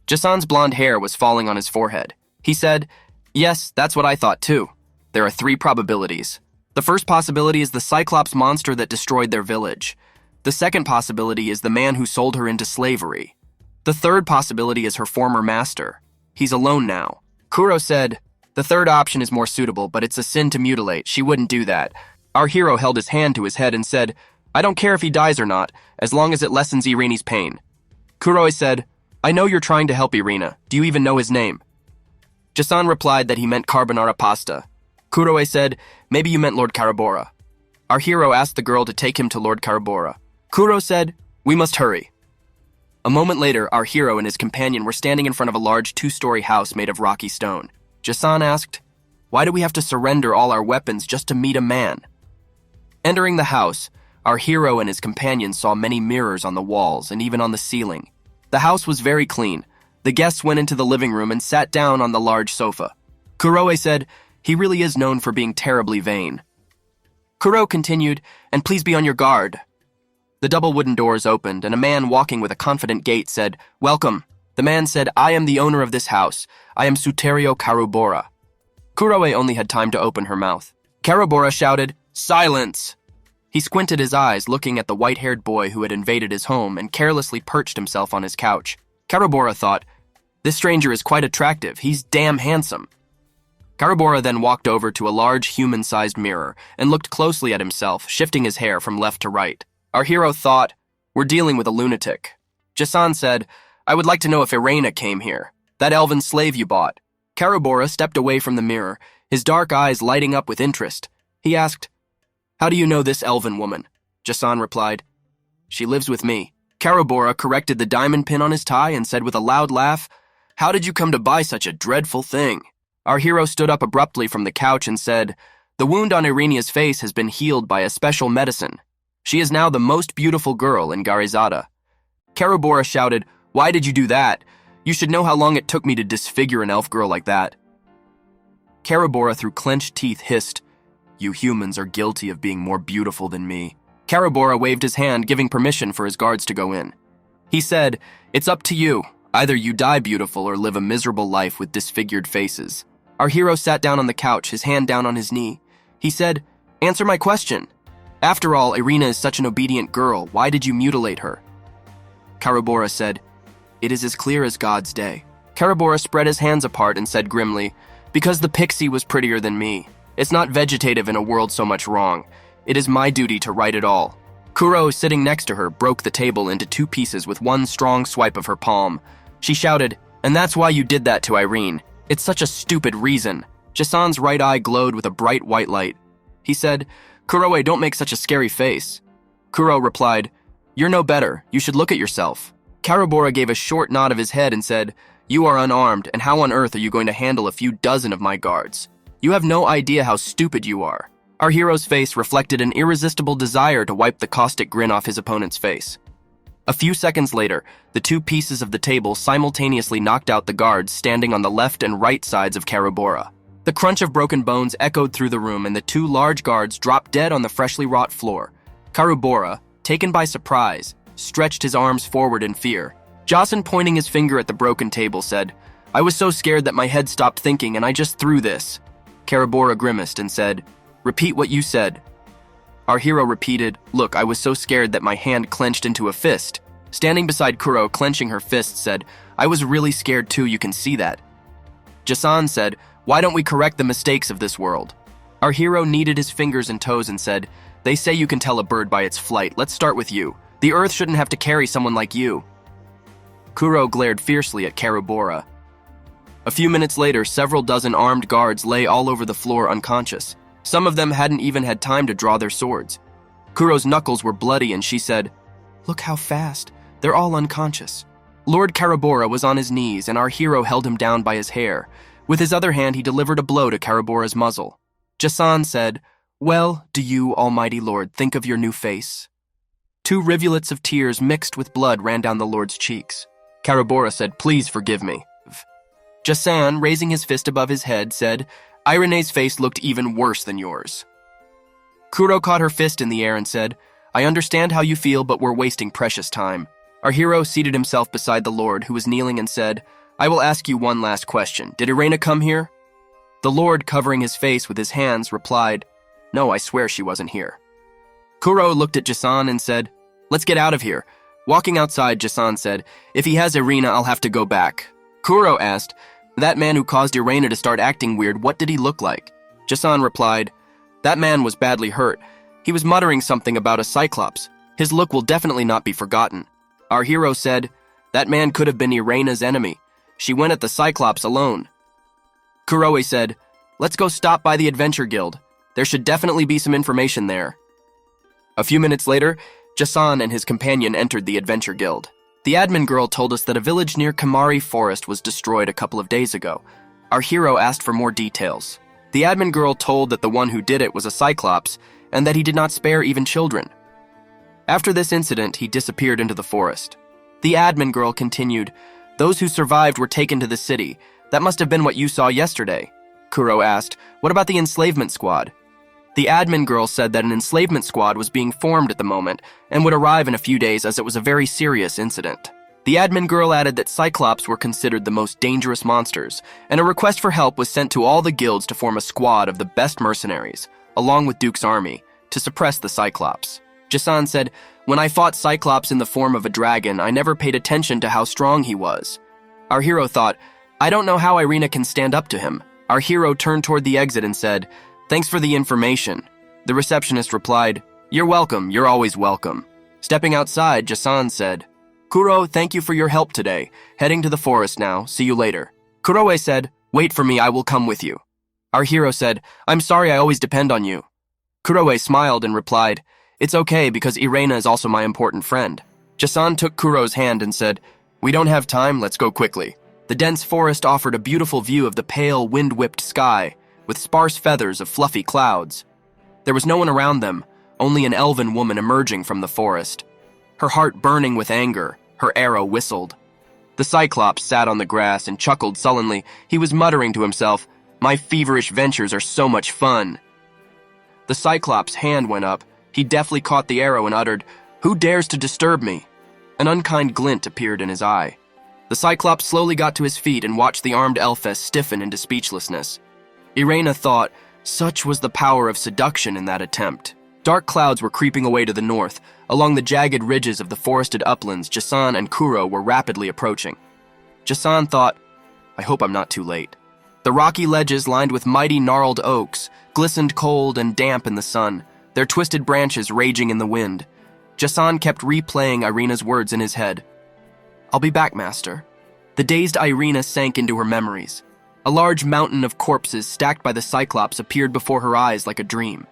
Jason's blonde hair was falling on his forehead. He said, "Yes, that's what I thought too. There are 3 probabilities. The first possibility is the Cyclops monster that destroyed their village. The second possibility is the man who sold her into slavery. The third possibility is her former master. He's alone now." Kuro said, "The third option is more suitable, but it's a sin to mutilate. She wouldn't do that." Our hero held his hand to his head and said, "I don't care if he dies or not, as long as it lessens Irene's pain." Kuro said, "I know you're trying to help Irena. Do you even know his name?" Jason replied that he meant carbonara pasta. Kuro said, "Maybe you meant Lord Karabora." Our hero asked the girl to take him to Lord Karabora. Kuro said, "We must hurry." A moment later, our hero and his companion were standing in front of a large 2-story house made of rocky stone. Jason asked, "Why do we have to surrender all our weapons just to meet a man?" Entering the house, our hero and his companion saw many mirrors on the walls and even on the ceiling. The house was very clean. The guests went into the living room and sat down on the large sofa. Kuro said, "He really is known for being terribly vain." Kuro continued, "And please be on your guard." The double wooden doors opened, and a man walking with a confident gait said, "Welcome." The man said, "I am the owner of this house. I am Suterio Karubora." Kuro only had time to open her mouth. Karubora shouted, "Silence!" He squinted his eyes, looking at the white-haired boy who had invaded his home and carelessly perched himself on his couch. Karubora thought, "This stranger is quite attractive. He's damn handsome." Karubora then walked over to a large human-sized mirror and looked closely at himself, shifting his hair from left to right. Our hero thought, "We're dealing with a lunatic." Jason said, "I would like to know if Irena came here. That elven slave you bought." Karubora stepped away from the mirror, his dark eyes lighting up with interest. He asked, "How do you know this elven woman?" Jason replied, "She lives with me." Karubora corrected the diamond pin on his tie and said with a loud laugh, "How did you come to buy such a dreadful thing?" Our hero stood up abruptly from the couch and said, "The wound on Irena's face has been healed by a special medicine. She is now the most beautiful girl in Garizada." Karubora shouted, "Why did you do that? You should know how long it took me to disfigure an elf girl like that." Karubora, through clenched teeth, hissed, "You humans are guilty of being more beautiful than me." Karubora waved his hand, giving permission for his guards to go in. He said, "It's up to you. Either you die beautiful or live a miserable life with disfigured faces." Our hero sat down on the couch, his hand down on his knee. He said, "Answer my question. After all, Irena is such an obedient girl. Why did you mutilate her?" Karubora said, "It is as clear as God's day." Karubora spread his hands apart and said grimly, Because the pixie was prettier than me. It's not vegetative in a world so much wrong. It is my duty to right it all. Kuro, sitting next to her, broke the table into 2 pieces with one strong swipe of her palm. She shouted, "And that's why you did that to Irene. It's such a stupid reason." Jasan's right eye glowed with a bright white light. He said, "Kuroe, don't make such a scary face." Kuro replied, "You're no better. You should look at yourself." Karabora gave a short nod of his head and said, "You are unarmed, and how on earth are you going to handle a few dozen of my guards? You have no idea how stupid you are." Our hero's face reflected an irresistible desire to wipe the caustic grin off his opponent's face. A few seconds later, the 2 pieces of the table simultaneously knocked out the guards standing on the left and right sides of Karabora. The crunch of broken bones echoed through the room, and the 2 large guards dropped dead on the freshly wrought floor. Karabora, taken by surprise, stretched his arms forward in fear. Jason, pointing his finger at the broken table, said, "I was so scared that my head stopped thinking and I just threw this." Karabora grimaced and said, "Repeat what you said." Our hero repeated, "Look, I was so scared that my hand clenched into a fist." Standing beside Kuro, clenching her fist, said, "I was really scared too, you can see that." Jason said, "Why don't we correct the mistakes of this world?" Our hero kneaded his fingers and toes and said, "They say you can tell a bird by its flight. Let's start with you. The earth shouldn't have to carry someone like you." Kuro glared fiercely at Karabora. A few minutes later, several dozen armed guards lay all over the floor unconscious. Some of them hadn't even had time to draw their swords. Kuro's knuckles were bloody and she said, "Look how fast. They're all unconscious." Lord Karabora was on his knees and our hero held him down by his hair. With his other hand, he delivered a blow to Karabora's muzzle. Jason said, "Well, do you, almighty lord, think of your new face?" 2 rivulets of tears mixed with blood ran down the lord's cheeks. Karabora said, "Please forgive me." Jason, raising his fist above his head, said, "Irene's face looked even worse than yours." Kuro caught her fist in the air and said, "I understand how you feel, but we're wasting precious time." Our hero seated himself beside the lord, who was kneeling, and said, "I will ask you one last question. Did Irena come here?" The lord, covering his face with his hands, replied, "No, I swear she wasn't here." Kuro looked at Jason and said, "Let's get out of here." Walking outside, Jason said, "If he has Irena, I'll have to go back." Kuro asked, "That man who caused Irena to start acting weird, what did he look like?" Jason replied, "That man was badly hurt. He was muttering something about a cyclops. His look will definitely not be forgotten." Our hero said, "That man could have been Irena's enemy. She went at the cyclops alone." Kuroe said, "Let's go stop by the Adventure Guild. There should definitely be some information there." A few minutes later, Jason and his companion entered the Adventure Guild. The admin girl told us that a village near Kamari Forest was destroyed a couple of days ago. Our hero asked for more details. The admin girl told that the one who did it was a cyclops and that he did not spare even children. After this incident, he disappeared into the forest. The admin girl continued, "Those who survived were taken to the city. That must have been what you saw yesterday." Kuro asked, "What about the enslavement squad?" The admin girl said that an enslavement squad was being formed at the moment and would arrive in a few days as it was a very serious incident. The admin girl added that cyclops were considered the most dangerous monsters, and a request for help was sent to all the guilds to form a squad of the best mercenaries, along with Duke's army, to suppress the cyclops. Jason said, "When I fought Cyclops in the form of a dragon, I never paid attention to how strong he was." Our hero thought, "I don't know how Irena can stand up to him." Our hero turned toward the exit and said, "Thanks for the information." The receptionist replied, "You're welcome, you're always welcome." Stepping outside, Jason said, "Kuro, thank you for your help today. Heading to the forest now, see you later." Kuroe said, "Wait for me, I will come with you." Our hero said, "I'm sorry I always depend on you." Kuroe smiled and replied, "It's okay because Irena is also my important friend." Jason took Kuro's hand and said, "We don't have time, let's go quickly." The dense forest offered a beautiful view of the pale, wind-whipped sky, with sparse feathers of fluffy clouds. There was no one around them, only an elven woman emerging from the forest. Her heart burning with anger, her arrow whistled. The Cyclops sat on the grass and chuckled sullenly. He was muttering to himself, "My feverish ventures are so much fun." The Cyclops' hand went up. He deftly caught the arrow and uttered, "Who dares to disturb me?" An unkind glint appeared in his eye. The Cyclops slowly got to his feet and watched the armed Elfess stiffen into speechlessness. Irena thought, such was the power of seduction in that attempt. Dark clouds were creeping away to the north. Along the jagged ridges of the forested uplands, Jason and Kuro were rapidly approaching. Jason thought, "I hope I'm not too late." The rocky ledges lined with mighty gnarled oaks glistened cold and damp in the sun, their twisted branches raging in the wind. Jason kept replaying Irina's words in his head. "I'll be back, master." The dazed Irina sank into her memories. A large mountain of corpses stacked by the Cyclops appeared before her eyes like a dream.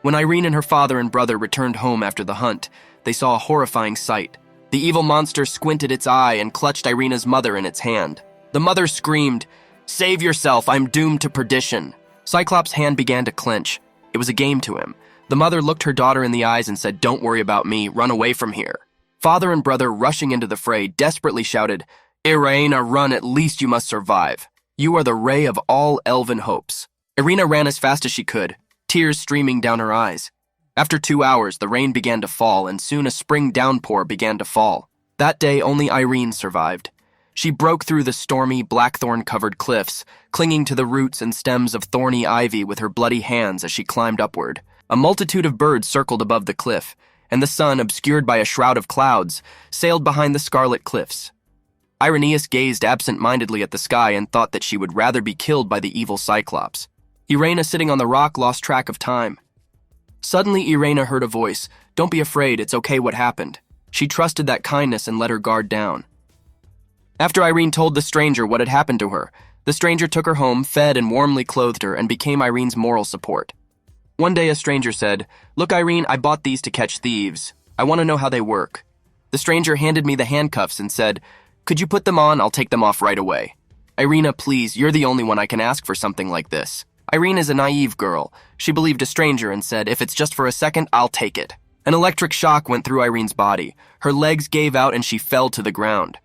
When Irene and her father and brother returned home after the hunt, they saw a horrifying sight. The evil monster squinted its eye and clutched Irina's mother in its hand. The mother screamed, "Save yourself, I'm doomed to perdition." Cyclops' hand began to clench. It was a game to him. The mother looked her daughter in the eyes and said, "Don't worry about me, run away from here." Father and brother, rushing into the fray, desperately shouted, "Irina, run, at least you must survive. You are the ray of all elven hopes." Irina ran as fast as she could, tears streaming down her eyes. After 2 hours, the rain began to fall, and soon a spring downpour began to fall. That day, only Irene survived. She broke through the stormy, blackthorn-covered cliffs, clinging to the roots and stems of thorny ivy with her bloody hands as she climbed upward. A multitude of birds circled above the cliff, and the sun, obscured by a shroud of clouds, sailed behind the scarlet cliffs. Irenaeus gazed absent-mindedly at the sky and thought that she would rather be killed by the evil Cyclops. Irena, sitting on the rock, lost track of time. Suddenly, Irena heard a voice. "Don't be afraid, it's okay what happened." She trusted that kindness and let her guard down. After Irene told the stranger what had happened to her, the stranger took her home, fed and warmly clothed her, and became Irene's moral support. One day, a stranger said, "Look, Irene, I bought these to catch thieves. I want to know how they work." The stranger handed me the handcuffs and said, "Could you put them on? I'll take them off right away." "Irena, please, you're the only one I can ask for something like this." Irene is a naive girl. She believed a stranger and said, "If it's just for a second, I'll take it." An electric shock went through Irene's body. Her legs gave out and she fell to the ground.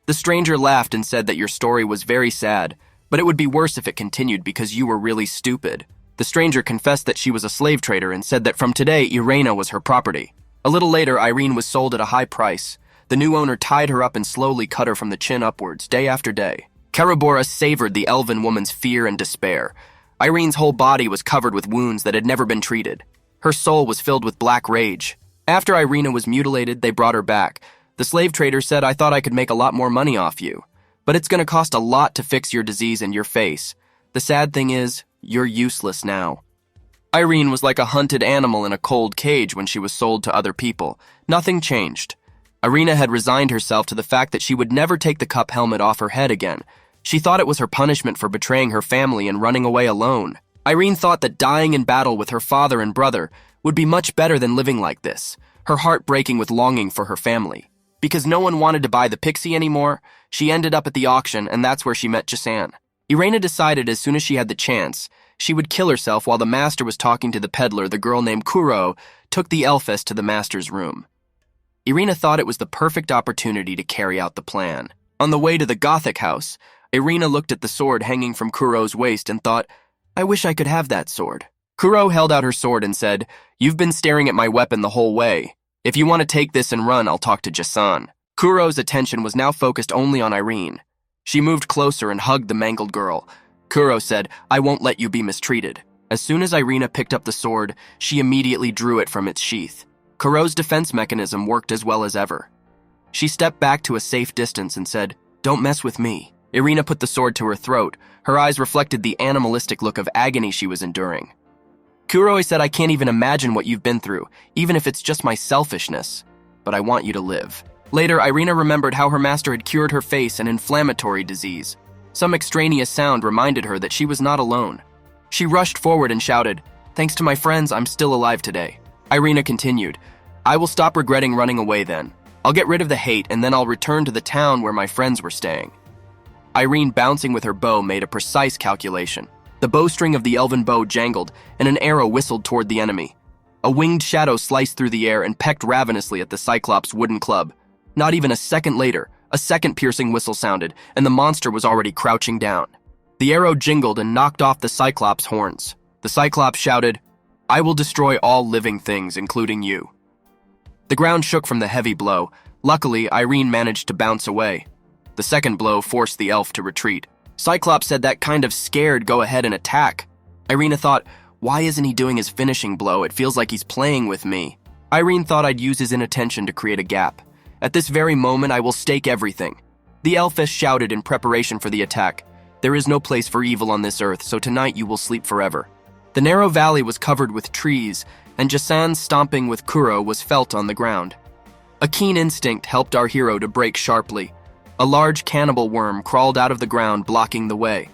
The stranger laughed and said that your story was very sad, but it would be worse if it continued because you were really stupid. The stranger confessed that she was a slave trader and said that from today, Irena was her property. A little later, Irene was sold at a high price. The new owner tied her up and slowly cut her from the chin upwards, day after day. Karabora savored the elven woman's fear and despair. Irene's whole body was covered with wounds that had never been treated. Her soul was filled with black rage. After Irena was mutilated, they brought her back. The slave trader said, "I thought I could make a lot more money off you, but it's going to cost a lot to fix your disease and your face. The sad thing is, you're useless now." Irene was like a hunted animal in a cold cage when she was sold to other people. Nothing changed. Irena had resigned herself to the fact that she would never take the cup helmet off her head again. She thought it was her punishment for betraying her family and running away alone. Irene thought that dying in battle with her father and brother would be much better than living like this, her heart breaking with longing for her family. Because no one wanted to buy the pixie anymore, she ended up at the auction, and that's where she met Jason. Irena decided as soon as she had the chance, she would kill herself while the master was talking to the peddler. The girl named Kuro took the elfess to the master's room. Irena thought it was the perfect opportunity to carry out the plan. On the way to the Gothic house, Irena looked at the sword hanging from Kuro's waist and thought, "I wish I could have that sword." Kuro held out her sword and said, "You've been staring at my weapon the whole way. If you want to take this and run, I'll talk to Jason." Kuro's attention was now focused only on Irene. She moved closer and hugged the mangled girl. Kuro said, "I won't let you be mistreated." As soon as Irena picked up the sword, she immediately drew it from its sheath. Kuro's defense mechanism worked as well as ever. She stepped back to a safe distance and said, "Don't mess with me." Irena put the sword to her throat. Her eyes reflected the animalistic look of agony she was enduring. Kuro said, "I can't even imagine what you've been through, even if it's just my selfishness. But I want you to live." Later, Irena remembered how her master had cured her face an inflammatory disease. Some extraneous sound reminded her that she was not alone. She rushed forward and shouted, "Thanks to my friends, I'm still alive today." Irena continued, "I will stop regretting running away then. I'll get rid of the hate and then I'll return to the town where my friends were staying." Irene, bouncing with her bow, made a precise calculation. The bowstring of the elven bow jangled, and an arrow whistled toward the enemy. A winged shadow sliced through the air and pecked ravenously at the Cyclops' wooden club. Not even a second later, a second piercing whistle sounded, and the monster was already crouching down. The arrow jingled and knocked off the Cyclops' horns. The Cyclops shouted, "I will destroy all living things, including you." The ground shook from the heavy blow. Luckily, Irene managed to bounce away. The second blow forced the elf to retreat. Cyclops said that kind of scared, "Go ahead and attack." Irena thought, "Why isn't he doing his finishing blow? It feels like he's playing with me." Irene thought, "I'd use his inattention to create a gap. At this very moment, I will stake everything." The elfess shouted in preparation for the attack. There is no place for evil on this earth, so tonight you will sleep forever. The narrow valley was covered with trees, and Jasan's stomping with Kuro was felt on the ground. A keen instinct helped our hero to brake sharply. A large cannibal worm crawled out of the ground, blocking the way.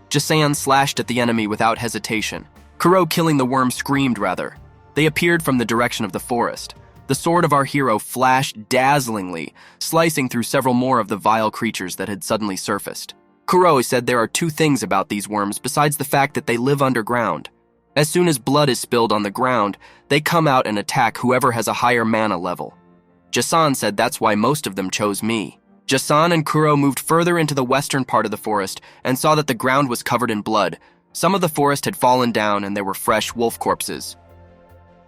Jasan slashed at the enemy without hesitation. Kuro, killing the worm, screamed rather. They appeared from the direction of the forest. The sword of our hero flashed dazzlingly, slicing through several more of the vile creatures that had suddenly surfaced. Kuro said there are two things about these worms besides the fact that they live underground. As soon as blood is spilled on the ground, they come out and attack whoever has a higher mana level. Jasan said that's why most of them chose me. Jasan and Kuro moved further into the western part of the forest and saw that the ground was covered in blood. Some of the forest had fallen down and there were fresh wolf corpses.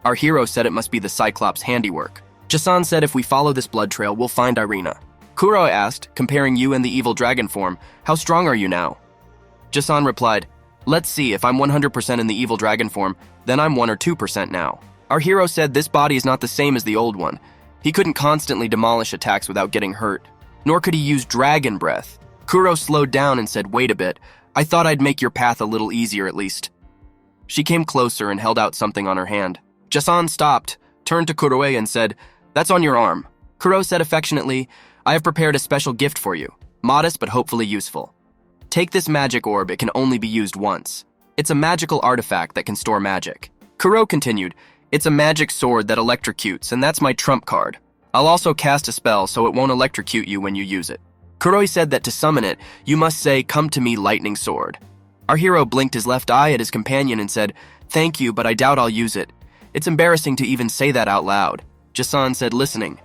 Our hero said it must be the Cyclops' handiwork. Jasan said if we follow this blood trail, we'll find Irina. Kuro asked, comparing you and the evil dragon form, how strong are you now? Jasan replied, let's see, if I'm 100% in the evil dragon form, then I'm 1 or 2% now. Our hero said this body is not the same as the old one. He couldn't constantly demolish attacks without getting hurt, nor could he use dragon breath. Kuro slowed down and said, wait a bit, I thought I'd make your path a little easier at least. She came closer and held out something on her hand. Jasan stopped, turned to Kuro and said, that's on your arm. Kuro said affectionately, I have prepared a special gift for you, modest but hopefully useful. Take this magic orb, it can only be used once. It's a magical artifact that can store magic. Kuro continued, it's a magic sword that electrocutes, and that's my trump card. I'll also cast a spell so it won't electrocute you when you use it. Kuroi said that to summon it, you must say, come to me, lightning sword. Our hero blinked his left eye at his companion and said, thank you, but I doubt I'll use it. It's embarrassing to even say that out loud. Jasan said, listening.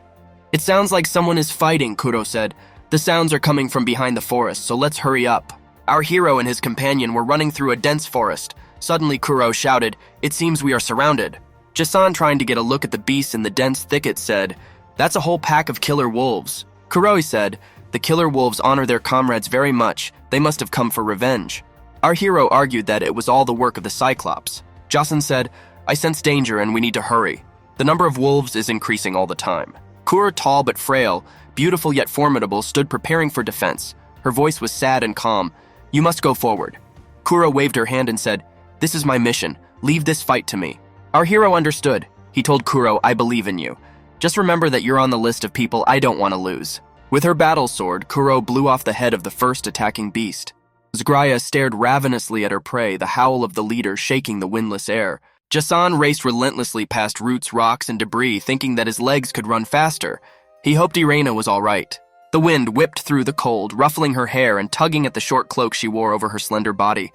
It sounds like someone is fighting, Kuro said. The sounds are coming from behind the forest, so let's hurry up. Our hero and his companion were running through a dense forest. Suddenly, Kuro shouted, it seems we are surrounded. Jasan, trying to get a look at the beasts in the dense thicket, said, that's a whole pack of killer wolves. Kuroi said, the killer wolves honor their comrades very much. They must have come for revenge. Our hero argued that it was all the work of the Cyclops. Jason said, I sense danger and we need to hurry. The number of wolves is increasing all the time. Kuro, tall but frail, beautiful yet formidable, stood preparing for defense. Her voice was sad and calm. You must go forward. Kuro waved her hand and said, this is my mission. Leave this fight to me. Our hero understood. He told Kuro, I believe in you. Just remember that you're on the list of people I don't want to lose. With her battle sword, Kuro blew off the head of the first attacking beast. Zgraya stared ravenously at her prey, the howl of the leader shaking the windless air. Jason raced relentlessly past roots, rocks, and debris, thinking that his legs could run faster. He hoped Irina was all right. The wind whipped through the cold, ruffling her hair and tugging at the short cloak she wore over her slender body.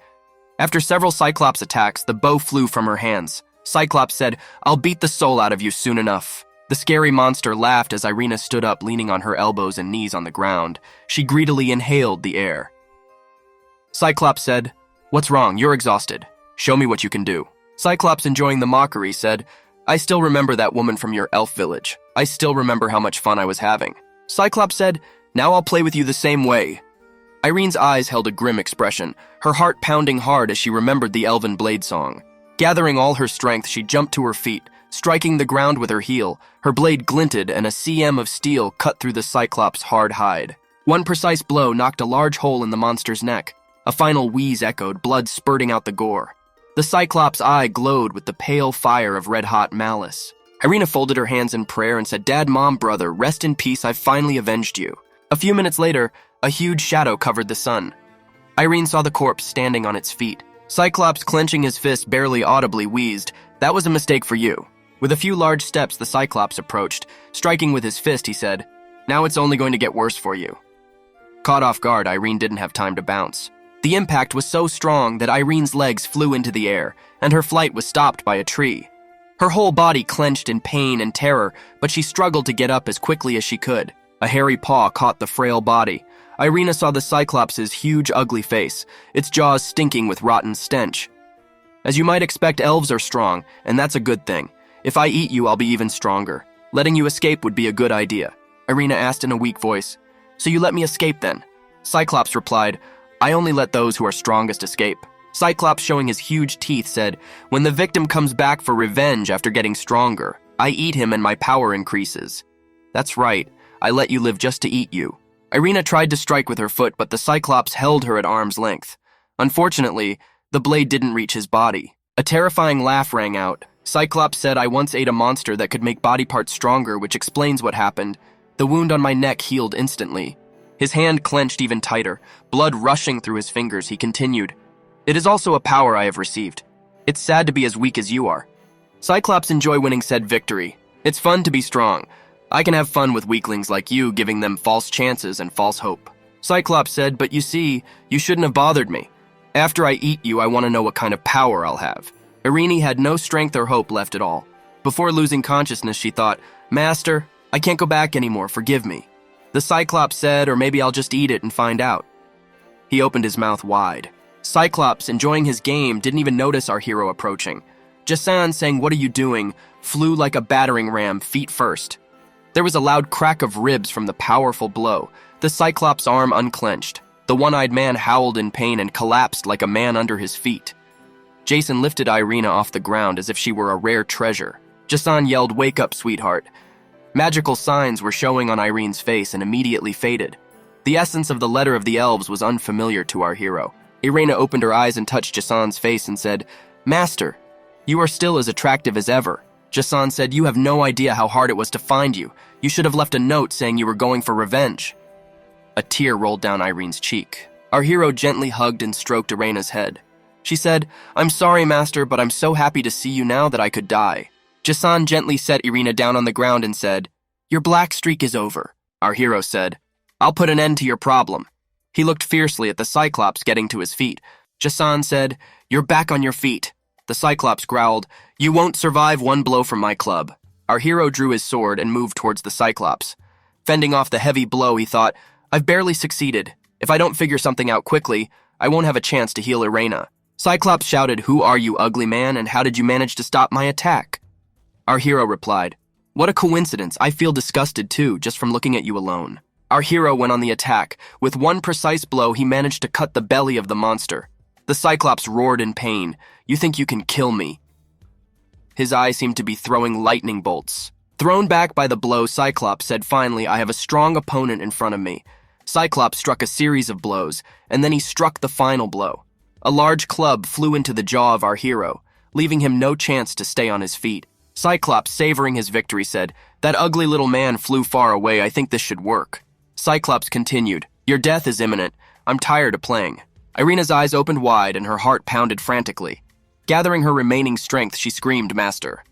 After several Cyclops attacks, the bow flew from her hands. Cyclops said, I'll beat the soul out of you soon enough. The scary monster laughed as Irina stood up, leaning on her elbows and knees on the ground. She greedily inhaled the air. Cyclops said, what's wrong? You're exhausted. Show me what you can do. Cyclops, enjoying the mockery, said, I still remember that woman from your elf village. I still remember how much fun I was having. Cyclops said, now I'll play with you the same way. Irene's eyes held a grim expression, her heart pounding hard as she remembered the elven blade song. Gathering all her strength, she jumped to her feet, striking the ground with her heel. Her blade glinted and a cm of steel cut through the Cyclops' hard hide. One precise blow knocked a large hole in the monster's neck. A final wheeze echoed, blood spurting out the gore. The Cyclops' eye glowed with the pale fire of red-hot malice. Irina folded her hands in prayer and said, Dad, Mom, brother, rest in peace, I've finally avenged you. A few minutes later, a huge shadow covered the sun. Irene saw the corpse standing on its feet. Cyclops, clenching his fist, barely audibly wheezed, that was a mistake for you. With a few large steps, the Cyclops approached. Striking with his fist, he said, now it's only going to get worse for you. Caught off guard, Irene didn't have time to bounce. The impact was so strong that Irene's legs flew into the air, and her flight was stopped by a tree. Her whole body clenched in pain and terror, but she struggled to get up as quickly as she could. A hairy paw caught the frail body. Irina saw the Cyclops' huge, ugly face, its jaws stinking with rotten stench. As you might expect, elves are strong, and that's a good thing. If I eat you, I'll be even stronger. Letting you escape would be a good idea. Irina asked in a weak voice. So you let me escape then? Cyclops replied, I only let those who are strongest escape. Cyclops, showing his huge teeth, said, when the victim comes back for revenge after getting stronger, I eat him and my power increases. That's right, I let you live just to eat you. Irina tried to strike with her foot, but the Cyclops held her at arm's length. Unfortunately, the blade didn't reach his body. A terrifying laugh rang out. Cyclops said, "I once ate a monster that could make body parts stronger, which explains what happened. The wound on my neck healed instantly." His hand clenched even tighter, blood rushing through his fingers. He continued, "It is also a power I have received. It's sad to be as weak as you are." Cyclops enjoy winning said victory. "It's fun to be strong. I can have fun with weaklings like you, giving them false chances and false hope." Cyclops said, "But you see, you shouldn't have bothered me. After I eat you, I want to know what kind of power I'll have." Irene had no strength or hope left at all. Before losing consciousness, she thought, "Master, I can't go back anymore, forgive me." The Cyclops said, "Or maybe I'll just eat it and find out." He opened his mouth wide. Cyclops, enjoying his game, didn't even notice our hero approaching. Jason, saying, "What are you doing?" flew like a battering ram, feet first. There was a loud crack of ribs from the powerful blow. The Cyclops' arm unclenched. The one-eyed man howled in pain and collapsed like a man under his feet. Jason lifted Irina off the ground as if she were a rare treasure. Jason yelled, "Wake up, sweetheart." Magical signs were showing on Irene's face and immediately faded. The essence of the letter of the elves was unfamiliar to our hero. Irina opened her eyes and touched Jason's face and said, "Master, you are still as attractive as ever." Jason said, "You have no idea how hard it was to find you. You should have left a note saying you were going for revenge." A tear rolled down Irene's cheek. Our hero gently hugged and stroked Irina's head. She said, "I'm sorry, Master, but I'm so happy to see you now that I could die." Jason gently set Irina down on the ground and said, "Your black streak is over." Our hero said, "I'll put an end to your problem." He looked fiercely at the Cyclops getting to his feet. Jason said, "You're back on your feet." The Cyclops growled, "You won't survive one blow from my club." Our hero drew his sword and moved towards the Cyclops. Fending off the heavy blow, he thought, "I've barely succeeded. If I don't figure something out quickly, I won't have a chance to heal Irina." Cyclops shouted, "Who are you, ugly man, and how did you manage to stop my attack?" Our hero replied, "What a coincidence. I feel disgusted too, just from looking at you alone." Our hero went on the attack. With one precise blow, he managed to cut the belly of the monster. The Cyclops roared in pain. "You think you can kill me?" His eyes seemed to be throwing lightning bolts. Thrown back by the blow, Cyclops said, "Finally, I have a strong opponent in front of me." Cyclops struck a series of blows, and then he struck the final blow. A large club flew into the jaw of our hero, leaving him no chance to stay on his feet. Cyclops, savoring his victory, said, "That ugly little man flew far away. I think this should work." Cyclops continued, "Your death is imminent. I'm tired of playing." Irina's eyes opened wide and her heart pounded frantically. Gathering her remaining strength, she screamed, "Master,